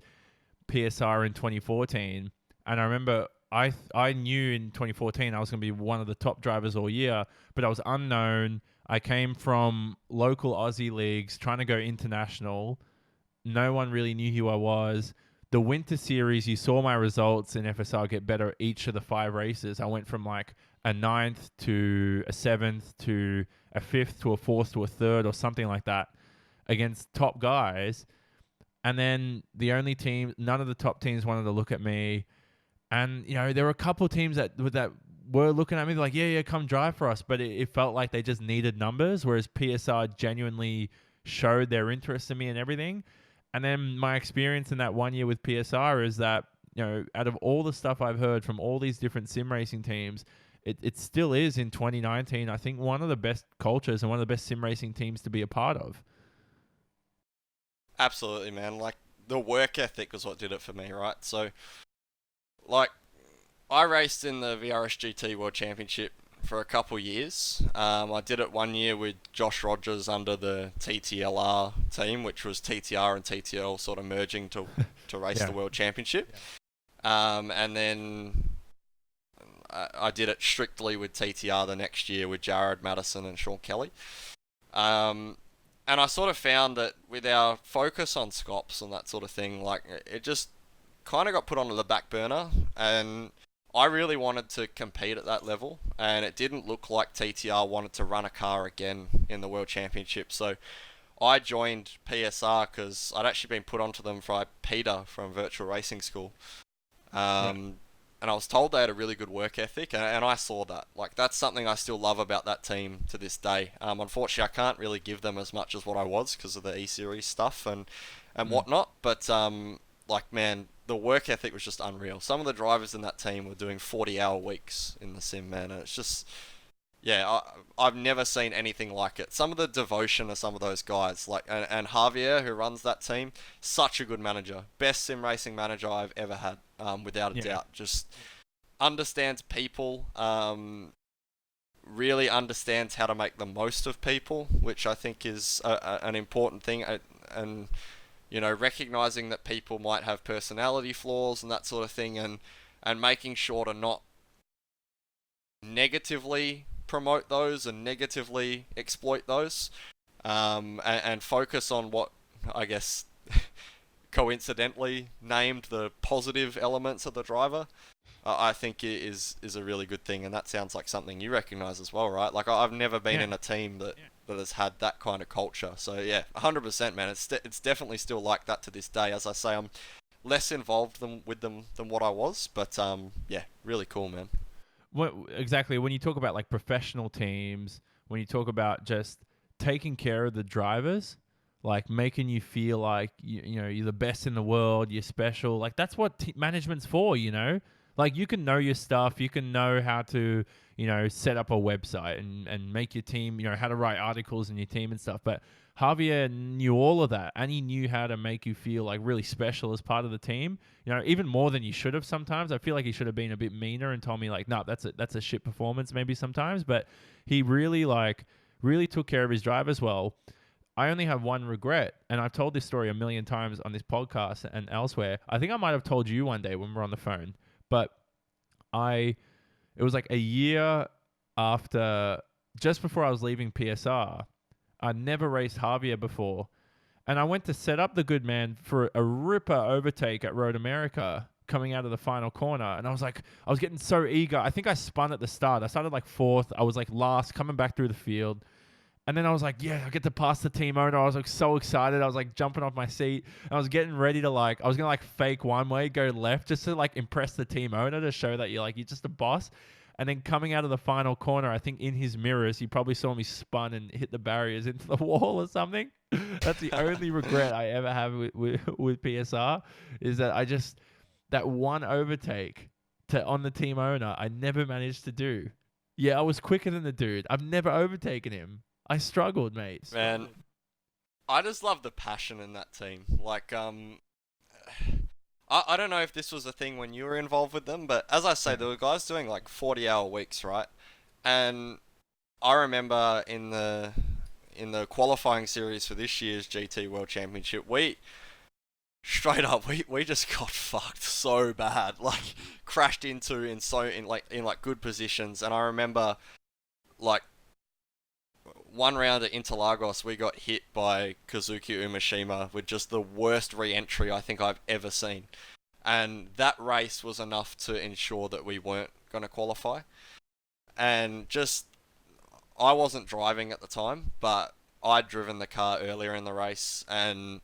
PSR in 2014. And I remember I knew in 2014 I was going to be one of the top drivers all year, but I was unknown. I came from local Aussie leagues trying to go international. No one really knew who I was. The winter series, you saw my results in FSR get better each of the 5 races. I went from like a 9th to a 7th to a 5th to a 4th to a 3rd or something like that against top guys. And then none of the top teams wanted to look at me. And, you know, there were a couple of teams that were looking at me like, yeah, come drive for us. But it felt like they just needed numbers, whereas PSR genuinely showed their interest in me and everything. And then my experience in that 1 year with PSR is that, out of all the stuff I've heard from all these different sim racing teams, it still is in 2019, I think, one of the best cultures and one of the best sim racing teams to be a part of. Absolutely, man. Like, the work ethic was what did it for me, right? So, like, I raced in the VRSGT World Championship for a couple years. I did it 1 year with Josh Rogers under the TTLR team, which was TTR and TTL sort of merging to race the World Championship. And then I did it strictly with TTR the next year with Jared Madison and Sean Kelly. And I sort of found that with our focus on Scops and that sort of thing, like, it just kind of got put onto the back burner, and I really wanted to compete at that level, and it didn't look like TTR wanted to run a car again in the World Championship. So I joined PSR because I'd actually been put onto them by Peter from Virtual Racing School. And I was told they had a really good work ethic, and I saw that. Like, that's something I still love about that team to this day. Unfortunately, I can't really give them as much as what I was because of the E-Series stuff and whatnot. But, like, man, the work ethic was just unreal. Some of the drivers in that team were doing 40-hour weeks in the sim, man. And it's just, yeah, I've never seen anything like it. Some of the devotion of some of those guys, like, and Javier, who runs that team, such a good manager. Best sim racing manager I've ever had, without a doubt. Just understands people, really understands how to make the most of people, which I think is an important thing. And recognizing that people might have personality flaws and that sort of thing, and making sure to not negatively promote those and negatively exploit those, and focus on what, I guess, coincidentally named the positive elements of the driver. I think it is a really good thing, and that sounds like something you recognize as well, right? Like, I've never been in a team that has had that kind of culture. So yeah, 100%, man. It's definitely still like that to this day. As I say, I'm less involved with them than what I was, but yeah, really cool, man. Exactly. When you talk about like professional teams, when you talk about just taking care of the drivers, like making you feel like you're the best in the world, you're special. Like, that's what management's for, Like, you can know your stuff, you can know how to, set up a website and make your team, how to write articles in your team and stuff. But Javier knew all of that, and he knew how to make you feel like really special as part of the team. Even more than you should have sometimes. I feel like he should have been a bit meaner and told me like, no, that's a shit performance maybe sometimes. But he really took care of his drivers well. I only have one regret, and I've told this story a million times on this podcast and elsewhere. I think I might have told you one day when we were on the phone, but it was like a year after, just before I was leaving PSR. I'd never raced Javier before, and I went to set up the good man for a ripper overtake at Road America coming out of the final corner, and I was getting so eager. I think I spun at the start. I started like fourth. I was like last, coming back through the field. And then I was like, yeah, I get to pass the team owner. I was like so excited. I was like jumping off my seat. I was getting ready to I was going to fake one way, go left, just to impress the team owner, to show that you're just a boss. And then coming out of the final corner, I think in his mirrors, he probably saw me spun and hit the barriers into the wall or something. That's the only regret I ever have with PSR, is that that one overtake on the team owner, I never managed to do. Yeah, I was quicker than the dude. I've never overtaken him. I struggled, mate. Man, I just love the passion in that team. Like, I don't know if this was a thing when you were involved with them, but as I say, there were guys doing 40-hour weeks, right? And I remember in the qualifying series for this year's GT World Championship, we straight up we just got fucked so bad. Crashed into in good positions, and I remember one round at Interlagos, we got hit by Kazuki Umeshima with just the worst re-entry I think I've ever seen. And that race was enough to ensure that we weren't going to qualify. And I wasn't driving at the time, but I'd driven the car earlier in the race. And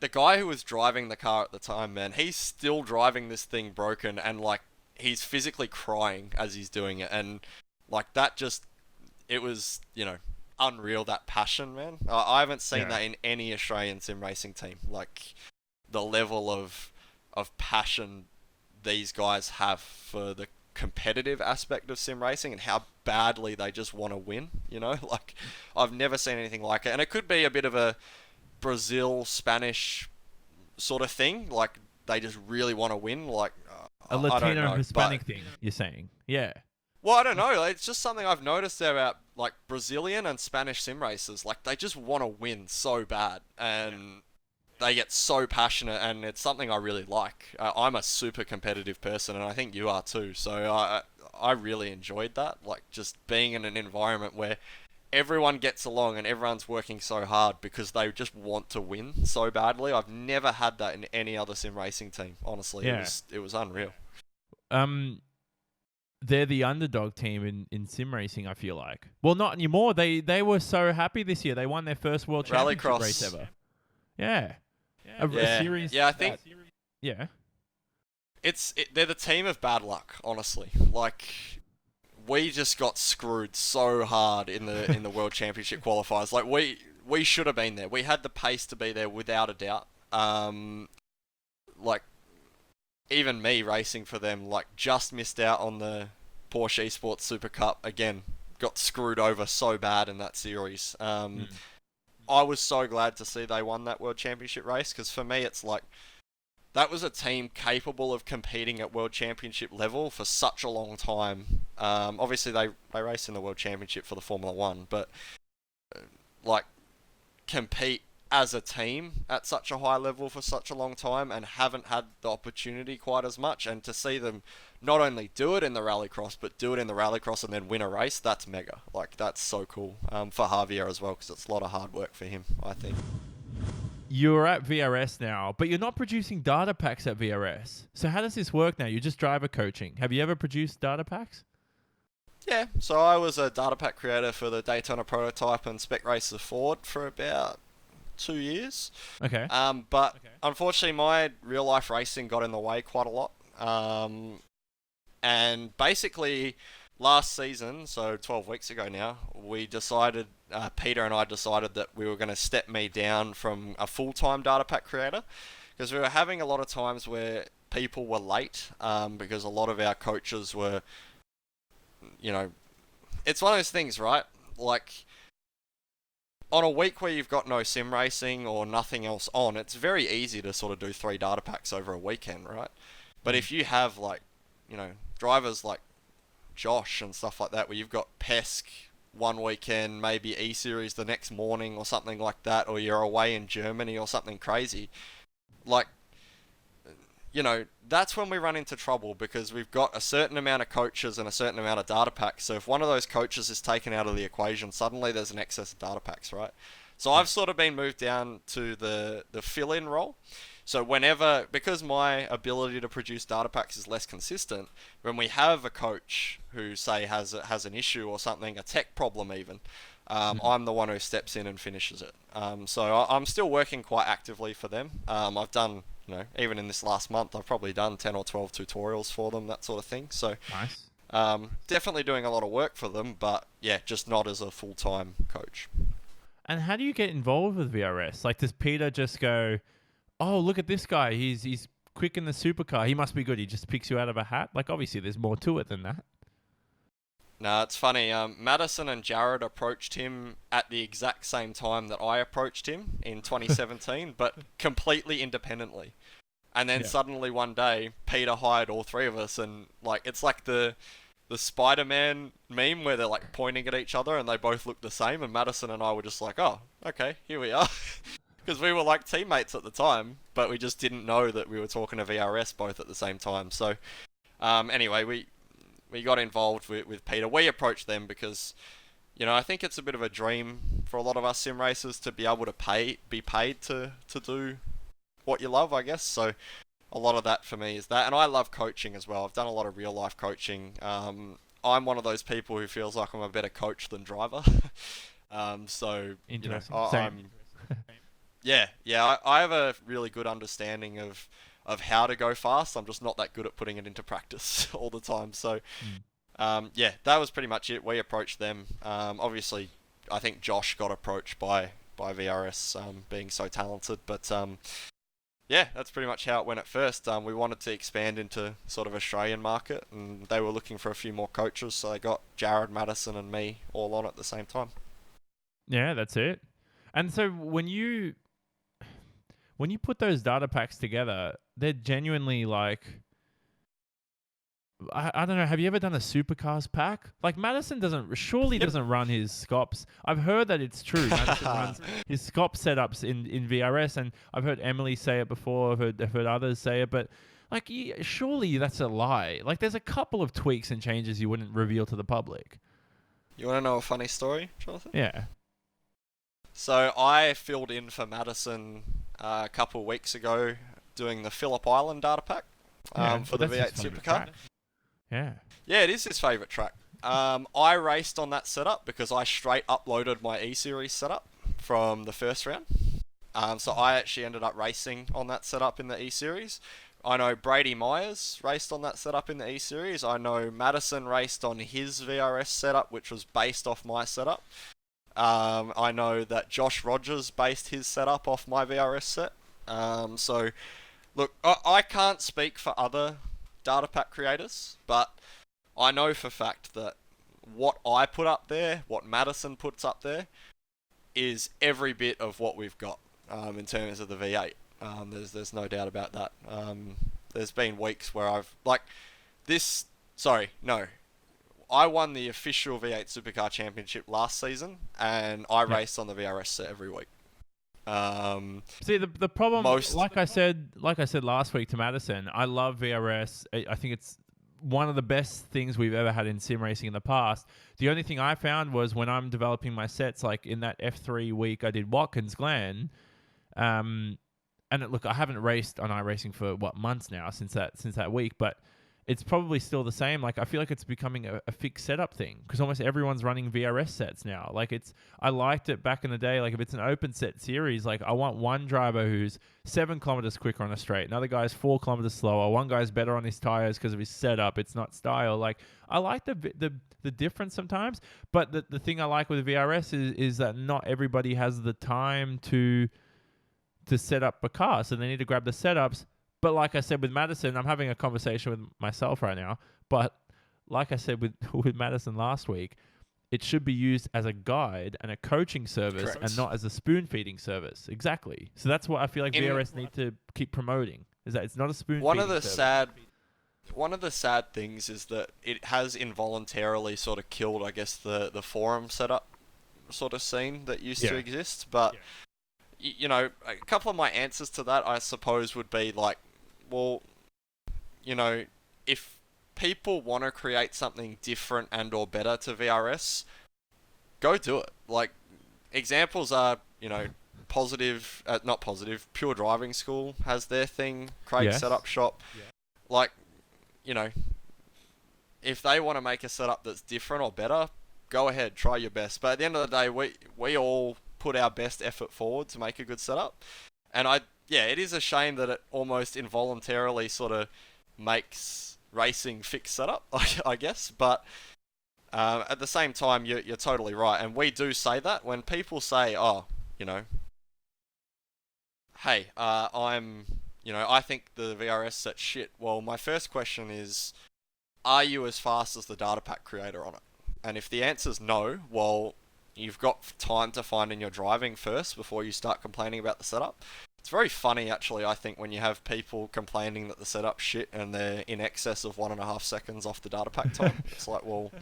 the guy who was driving the car at the time, man, he's still driving this thing broken, and he's physically crying as he's doing it, and like that just, it was, unreal, that passion, man. I haven't seen that in any Australian sim racing team. Like the level of passion these guys have for the competitive aspect of sim racing and how badly they just want to win, like I've never seen anything like it. And it could be a bit of a Brazil Spanish sort of thing, like they just really want to win, like a Latino Hispanic thing, you're saying? Yeah. Well, I don't know. It's just something I've noticed about like Brazilian and Spanish sim racers. Like they just want to win so bad, and they get so passionate, and it's something I really like. I'm a super competitive person, and I think you are too. So I really enjoyed that. Like just being in an environment where everyone gets along and everyone's working so hard because they just want to win so badly. I've never had that in any other sim racing team. Honestly, it was unreal. They're the underdog team in sim racing, I feel like. Well, not anymore. They were so happy this year. They won their first World Championship race ever. Yeah. A series. Yeah, I think. Yeah. They're the team of bad luck, honestly. Like, we just got screwed so hard in the World Championship qualifiers. Like, we should have been there. We had the pace to be there without a doubt. Like, even me racing for them, like, just missed out on the Porsche Esports Super Cup again. Got screwed over so bad in that series. I was so glad to see they won that World Championship race, because for me it's like, that was a team capable of competing at World Championship level for such a long time. Obviously they race in the World Championship for the Formula 1, but like compete as a team at such a high level for such a long time and haven't had the opportunity quite as much, and to see them not only do it in the rallycross but do it in the rallycross and then win a race, that's mega. Like that's so cool for Javier as well, because it's a lot of hard work for him, I think. You're at VRS now, but you're not producing data packs at VRS. So how does this work now? You're just driver coaching. Have you ever produced data packs? Yeah, so I was a data pack creator for the Daytona Prototype and Spec Racer Ford for about 2 years. Okay. But unfortunately my real life racing got in the way quite a lot. And basically last season, so 12 weeks ago now, we decided, Peter and I decided that we were going to step me down from a full-time data pack creator, because we were having a lot of times where people were late, because a lot of our coaches were, it's one of those things, right? Like, on a week where you've got no sim racing or nothing else on, it's very easy to sort of do 3 data packs over a weekend, right? But if you have, like, drivers like Josh and stuff like that, where you've got Pesk one weekend, maybe E-Series the next morning or something like that, or you're away in Germany or something crazy, like, that's when we run into trouble, because we've got a certain amount of coaches and a certain amount of data packs. So if one of those coaches is taken out of the equation, suddenly there's an excess of data packs, right? So I've sort of been moved down to the fill-in role. So whenever, because my ability to produce data packs is less consistent, when we have a coach who, say, has an issue or something, a tech problem even, I'm the one who steps in and finishes it. So I'm still working quite actively for them. I've done, even in this last month, I've probably done 10 or 12 tutorials for them, that sort of thing. So nice. Definitely doing a lot of work for them, but yeah, just not as a full-time coach. And how do you get involved with VRS? Like, does Peter just go, oh, look at this guy, he's quick in the supercar, he must be good, he just picks you out of a hat? Like, obviously there's more to it than that. No, it's funny. Madison and Jared approached him at the exact same time that I approached him in 2017, but completely independently. And then suddenly one day, Peter hired all 3 of us, and like, it's like the Spider-Man meme where they're like pointing at each other and they both look the same, and Madison and I were just like, oh, okay, here we are. Because we were like teammates at the time, but we just didn't know that we were talking to VRS both at the same time. So anyway, we got involved with Peter. We approached them because, I think it's a bit of a dream for a lot of us sim racers to be able to be paid to do what you love, I guess. So a lot of that for me is that. And I love coaching as well. I've done a lot of real life coaching. I'm one of those people who feels like I'm a better coach than driver. So, interesting. Yeah. I have a really good understanding of how to go fast. I'm just not that good at putting it into practice all the time. So, Mm. yeah, that was pretty much it. We approached them. Obviously, I think Josh got approached by VRS, being so talented. But yeah, that's pretty much how it went at first. We wanted to expand into sort of Australian market, and they were looking for a few more coaches, so they got Jared, Madison, and me all on at the same time. Yeah, that's it. And so when you put those data packs together, they're genuinely like, I don't know. Have you ever done a supercars pack? Like Madison doesn't run his scops. I've heard that it's true. Madison runs his scop setups in VRS, and I've heard Emily say it before. I've heard others say it, but like surely that's a lie. Like there's a couple of tweaks and changes you wouldn't reveal to the public. You want to know a funny story, Jonathan? Yeah. So I filled in for Madison a couple of weeks ago doing the Phillip Island data pack for the V8 Supercar. Yeah. Yeah, it is his favourite track. I raced on that setup because I straight uploaded my E-Series setup from the first round. So I actually ended up racing on that setup in the E-Series. I know Brady Myers raced on that setup in the E-Series. I know Madison raced on his VRS setup, which was based off my setup. I know that Josh Rogers based his setup off my VRS set. So, look, I can't speak for other data pack creators, but I know for fact that what I put up there, what Madison puts up there, is every bit of what we've got in terms of the V8. There's no doubt about that. There's been weeks where I've I won the official V8 Supercar Championship last season, and I raced on the VRS set every week. See the problem, like I said last week to Madison, I love VRS. I think it's one of the best things we've ever had in sim racing in the past. The only thing I found was when I'm developing my sets, like in that F3 week, I did Watkins Glen, and look, I haven't raced on iRacing for months now since that week, but it's probably still the same. Like I feel like it's becoming a fixed setup thing because almost everyone's running VRS sets now. Like I liked it back in the day. Like if it's an open set series, like I want one driver who's 7 kilometers quicker on a straight, another guy's 4 kilometers slower, one guy's better on his tires because of his setup. It's not style. Like I like the difference sometimes, but the thing I like with VRS is that not everybody has the time to set up a car, so they need to grab the setups. But like I said with Madison, I'm having a conversation with myself right now. But like I said with Madison last week, it should be used as a guide and a coaching service. Correct. And not as a spoon-feeding service. Exactly. So that's what I feel like VRS need to keep promoting, is that it's not a spoon-feeding service. One of the sad things is that it has involuntarily sort of killed, I guess, the forum setup sort of scene that used to exist. But, you know, a couple of my answers to that, I suppose, would be like, well, you know, if people want to create something different and or better to VRS, go do it. Like, examples are, you know, not positive, Pure Driving School has their thing, Craig's Setup Shop. Yeah. Like, you know, if they want to make a setup that's different or better, go ahead, try your best. But at the end of the day, we all put our best effort forward to make a good setup. And it is a shame that it almost involuntarily sort of makes racing fixed setup, I guess. But at the same time, you're totally right. And we do say that when people say, oh, you know, hey, I think the VRS set's shit. Well, my first question is, are you as fast as the data pack creator on it? And if the answer's no, well, you've got time to find in your driving first before you start complaining about the setup. It's very funny, actually, I think, when you have people complaining that the setup's shit and they're in excess of 1.5 seconds off the data pack time. It's like, well,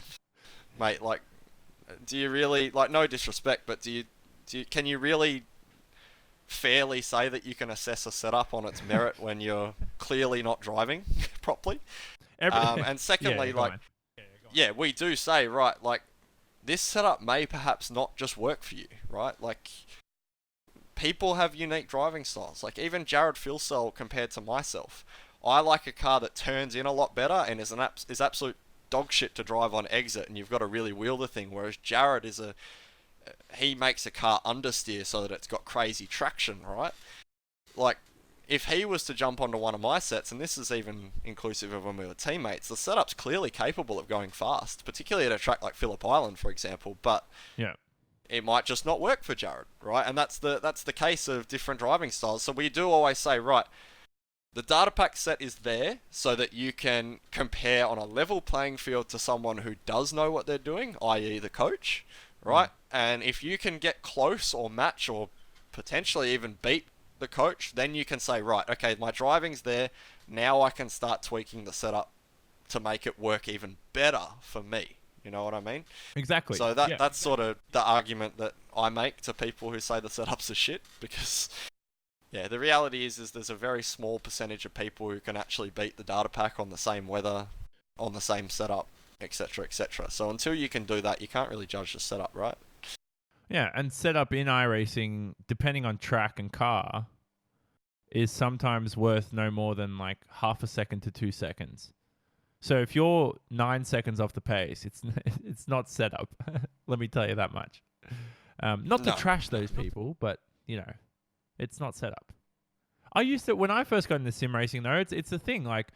mate, like, do you really, like, no disrespect, but can you really fairly say that you can assess a setup on its merit when you're clearly not driving properly? And secondly, we do say, right, like, this setup may perhaps not just work for you, right? Like, people have unique driving styles. Like, even Jared Filsell compared to myself, I like a car that turns in a lot better and is absolute dog shit to drive on exit, and you've got to really wheel the thing, whereas Jared is he makes a car understeer so that it's got crazy traction, right? Like, if he was to jump onto one of my sets, and this is even inclusive of when we were teammates, the setup's clearly capable of going fast, particularly at a track like Phillip Island, for example, but Yeah. it might just not work for Jared, right? And that's the case of different driving styles. So we do always say, right, the data pack set is there so that you can compare on a level playing field to someone who does know what they're doing, i.e. the coach, right? And if you can get close or match or potentially even beat the coach, then you can say, right, okay, my driving's there. Now I can start tweaking the setup to make it work even better for me. You know what I mean? Exactly. So that's sort of the argument that I make to people who say the setups are shit, because yeah, the reality is there's a very small percentage of people who can actually beat the data pack on the same weather, on the same setup, etc., etc. So until you can do that, you can't really judge the setup, right? Yeah, and setup in iRacing, depending on track and car, is sometimes worth no more than like half a second to 2 seconds. So if you're 9 seconds off the pace, it's not setup. Let me tell you that much. Not to trash those people, but you know, it's not setup. I used to, when I first got into sim racing though, it's a thing. Like,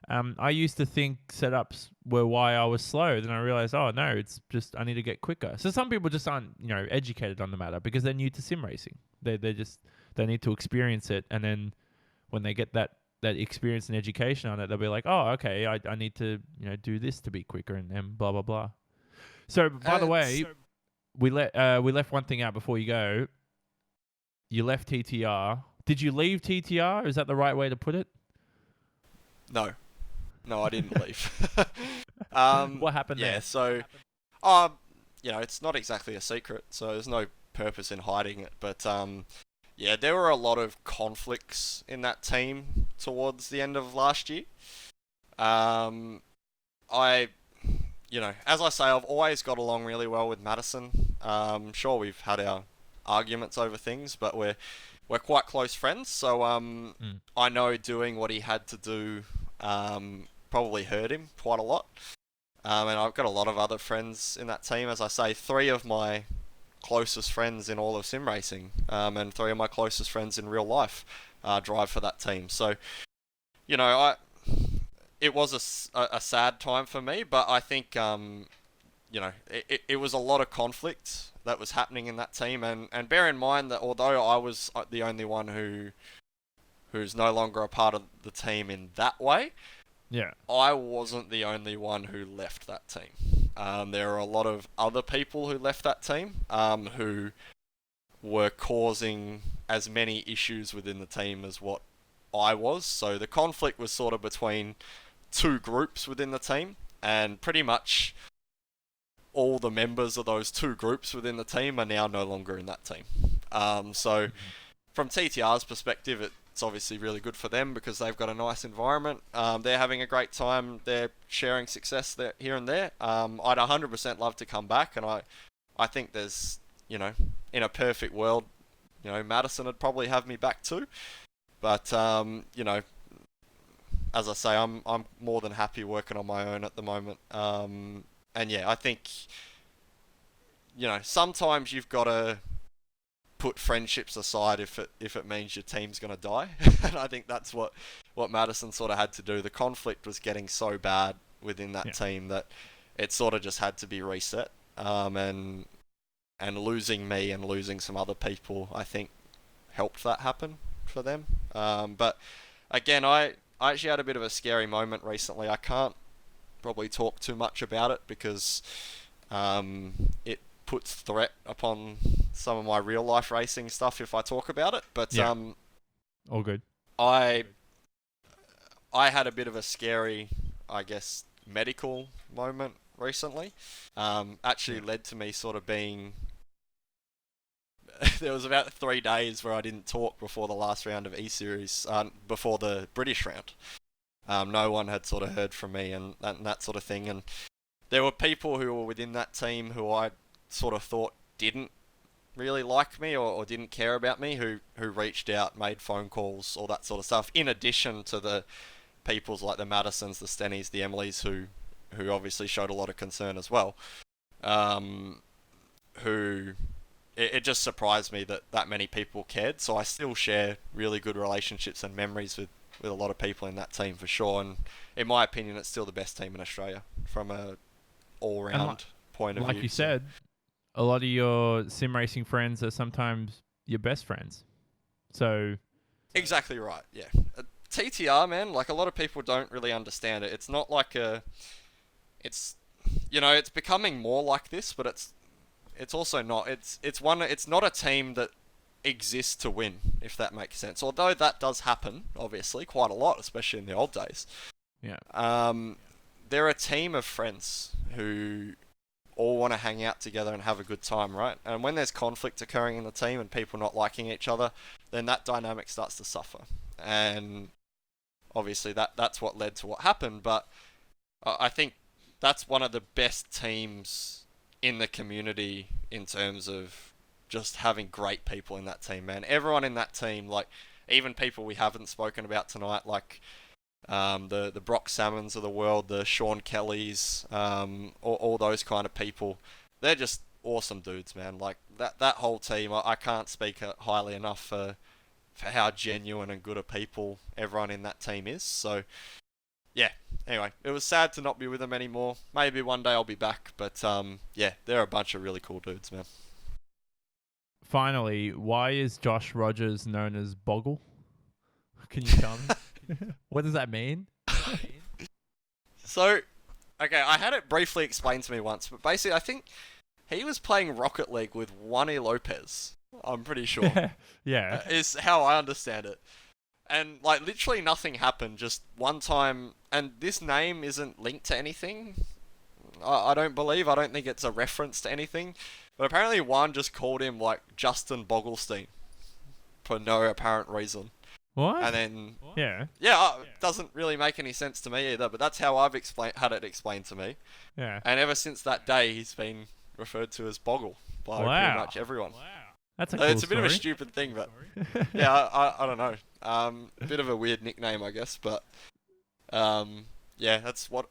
I used to think setups were why I was slow. Then I realized, oh no, it's just I need to get quicker. So some people just aren't, educated on the matter because they're new to sim racing. They need to experience it, and then when they get that experience and education on it, they'll be like, oh, okay, I need to do this to be quicker and blah blah blah. So by the way, we left one thing out before you go. You left TTR. Did you leave TTR? Is that the right way to put it? No, I didn't leave. What happened there? Yeah, so, it's not exactly a secret, so there's no purpose in hiding it. But yeah, there were a lot of conflicts in that team towards the end of last year. As I say, I've always got along really well with Madison. Sure, we've had our arguments over things, but we're quite close friends. So I know doing what he had to do probably hurt him quite a lot. And I've got a lot of other friends in that team. As I say, 3 of my closest friends in all of sim racing, and 3 of my closest friends in real life drive for that team. So, it was a sad time for me, but I think it was a lot of conflict that was happening in that team, and bear in mind that although I was the only one who's no longer a part of the team in that way, yeah, I wasn't the only one who left that team. There are a lot of other people who left that team who were causing as many issues within the team as what I was. So the conflict was sort of between 2 groups within the team, and pretty much all the members of those 2 groups within the team are now no longer in that team. So from TTR's perspective, it's obviously really good for them because they've got a nice environment. They're having a great time. They're sharing success there, here and there. I'd 100% love to come back, and I think there's, in a perfect world, Madison would probably have me back too. But, as I say, I'm more than happy working on my own at the moment. And yeah, I think, sometimes you've got to put friendships aside if it means your team's going to die. And I think that's what Madison sort of had to do. The conflict was getting so bad within that team that it sort of just had to be reset. And losing me and losing some other people, I think, helped that happen for them. But again, I actually had a bit of a scary moment recently. I can't probably talk too much about it because it puts threat upon some of my real life racing stuff if I talk about it. But all good. I had a bit of a scary, I guess, medical moment recently. Actually led to me sort of being there was about 3 days where I didn't talk before the last round of Eseries, before the British round. No one had sort of heard from me and that sort of thing. And there were people who were within that team who I sort of thought didn't really like me or didn't care about me, who reached out, made phone calls, all that sort of stuff, in addition to the peoples like the Madisons, the Stennies, the Emilys, who obviously showed a lot of concern as well, who it just surprised me that that many people cared. So I still share really good relationships and memories with a lot of people in that team for sure. And in my opinion, it's still the best team in Australia from a all-round point of view. Like you said, a lot of your sim racing friends are sometimes your best friends. So Exactly right. Yeah. TTR, man, like a lot of people don't really understand it. It's not like it's it's becoming more like this, but it's also not. It's not a team that exists to win, if that makes sense. Although that does happen, obviously, quite a lot, especially in the old days. yeah, They're a team of friends who all want to hang out together and have a good time, right? And when there's conflict occurring in the team and people not liking each other, then that dynamic starts to suffer. And obviously that's what led to what happened, but I think that's one of the best teams in the community in terms of just having great people in that team, man. Everyone in that team, like even people we haven't spoken about tonight, like the Brock Salmons of the world, the Sean Kellys, all those kind of people, they're just awesome dudes, man. Like that whole team, I can't speak highly enough for how genuine and good a people everyone in that team is. So yeah, anyway, it was sad to not be with them anymore. Maybe one day I'll be back, but yeah, they're a bunch of really cool dudes, man. finally, why is Josh Rogers known as Boggle? Can you tell me? What does that mean? So, okay, I had it briefly explained to me once, but basically I think he was playing Rocket League with Juani Lopez. I'm pretty sure. Yeah. Is how I understand it. And, like, literally nothing happened, just one time, and this name isn't linked to anything, I don't believe. I don't think it's a reference to anything. But apparently Juan just called him, like, Justin Bogglestein for no apparent reason. What? And then, Yeah. yeah, it doesn't really make any sense to me either, but that's how I've had it explained to me. Yeah. And ever since that day, he's been referred to as Boggle by pretty much everyone. That's a So cool it's a bit of a story. stupid thing, but yeah, I don't know. A bit of a weird nickname, I guess, but yeah, that's what.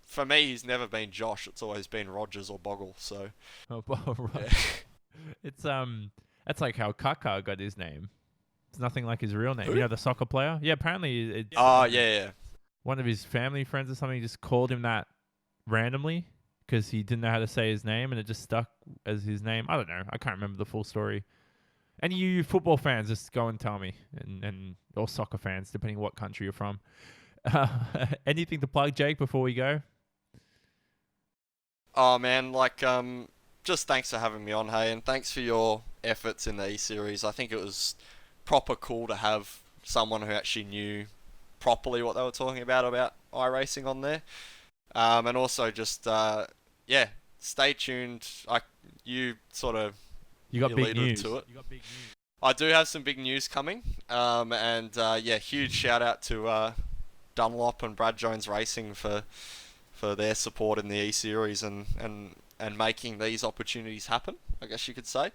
For me, he's never been Josh. It's always been Rogers or Boggle. So Oh, right. yeah. It's that's like how Kaká got his name. It's nothing like his real name. Who? You know, the soccer player? Yeah, apparently it's Oh yeah. one of his family friends or something just called him that randomly because he didn't know how to say his name and it just stuck as his name. I don't know. I can't remember the full story. And you football fans, just go and tell me, and or soccer fans, depending what country you're from. Anything to plug, Jake, before we go? Oh man, like just thanks for having me on, hey, and thanks for your efforts in the E-Series. I think it was proper cool to have someone who actually knew properly what they were talking about iRacing on there. And also just yeah, stay tuned. You got big alluded news. to it. I do have some big news coming. And yeah, huge shout out to Dunlop and Brad Jones Racing for their support in the E-Series and making these opportunities happen, I guess you could say.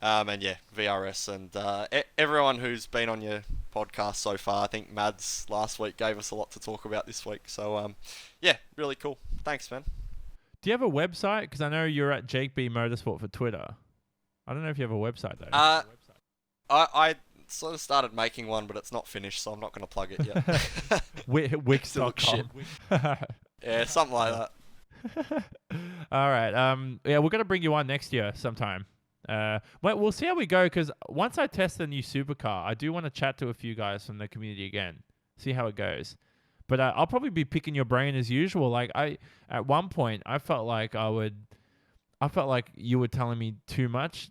And yeah, VRS and everyone who's been on your podcast so far. I think Mads last week gave us a lot to talk about this week. So yeah, really cool. Thanks, man. Do you have a website? Because I know you're at Jake B Motorsport for Twitter. I don't know if you have a website though. I sort of started making one, but it's not finished, so I'm not going to plug it yet. Wix.com. Yeah, something like that. All right. Yeah, we're gonna bring you on next year sometime. Well, we'll see how we go. Because once I test the new supercar, I do want to chat to a few guys from the community again, see how it goes. But I'll probably be picking your brain as usual. Like at one point, I felt like you were telling me too much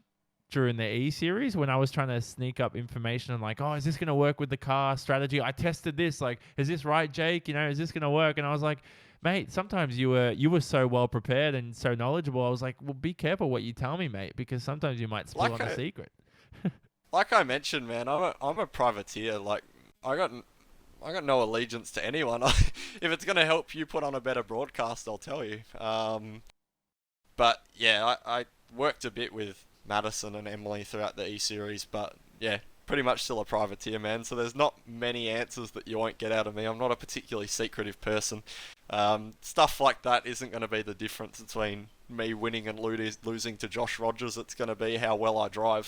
during the E-Series when I was trying to sneak up information and like, oh, is this going to work with the car strategy? I tested this. Like, is this right, Jake? You know, is this going to work? And I was like, mate, sometimes you were so well prepared and so knowledgeable. I was like, well, be careful what you tell me, mate, because sometimes you might spill on a secret. Like I mentioned, man, I'm a privateer. Like, I got no allegiance to anyone. If it's going to help you put on a better broadcast, I'll tell you. But yeah, I worked a bit with Madison and Emily throughout the E-Series, but yeah, pretty much still a privateer, man. So there's not many answers that you won't get out of me. I'm not a particularly secretive person. Stuff like that isn't going to be the difference between me winning and losing to Josh Rogers. It's going to be how well I drive.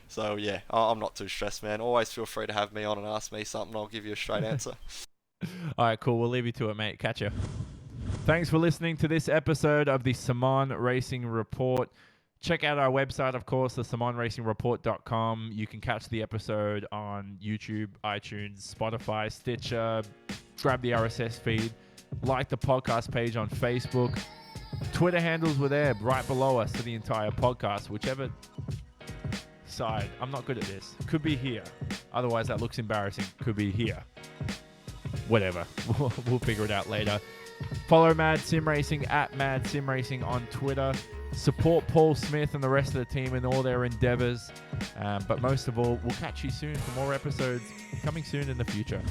So yeah, I'm not too stressed, man. Always feel free to have me on and ask me something. I'll give you a straight answer. All right, cool. We'll leave you to it, mate. Catch you. Thanks for listening to this episode of the Simon Racing Report. Check out our website, of course, the SimonRacingReport.com. You can catch the episode on YouTube, iTunes, Spotify, Stitcher. Grab the RSS feed. Like the podcast page on Facebook. Twitter handles were there right below us for the entire podcast. Whichever side. I'm not good at this. Could be here. Otherwise, that looks embarrassing. Could be here. Whatever. We'll figure it out later. Follow Mad Sim Racing at Mad Sim Racing on Twitter. Support Paul Smith and the rest of the team in all their endeavors. But most of all, we'll catch you soon for more episodes coming soon in the future.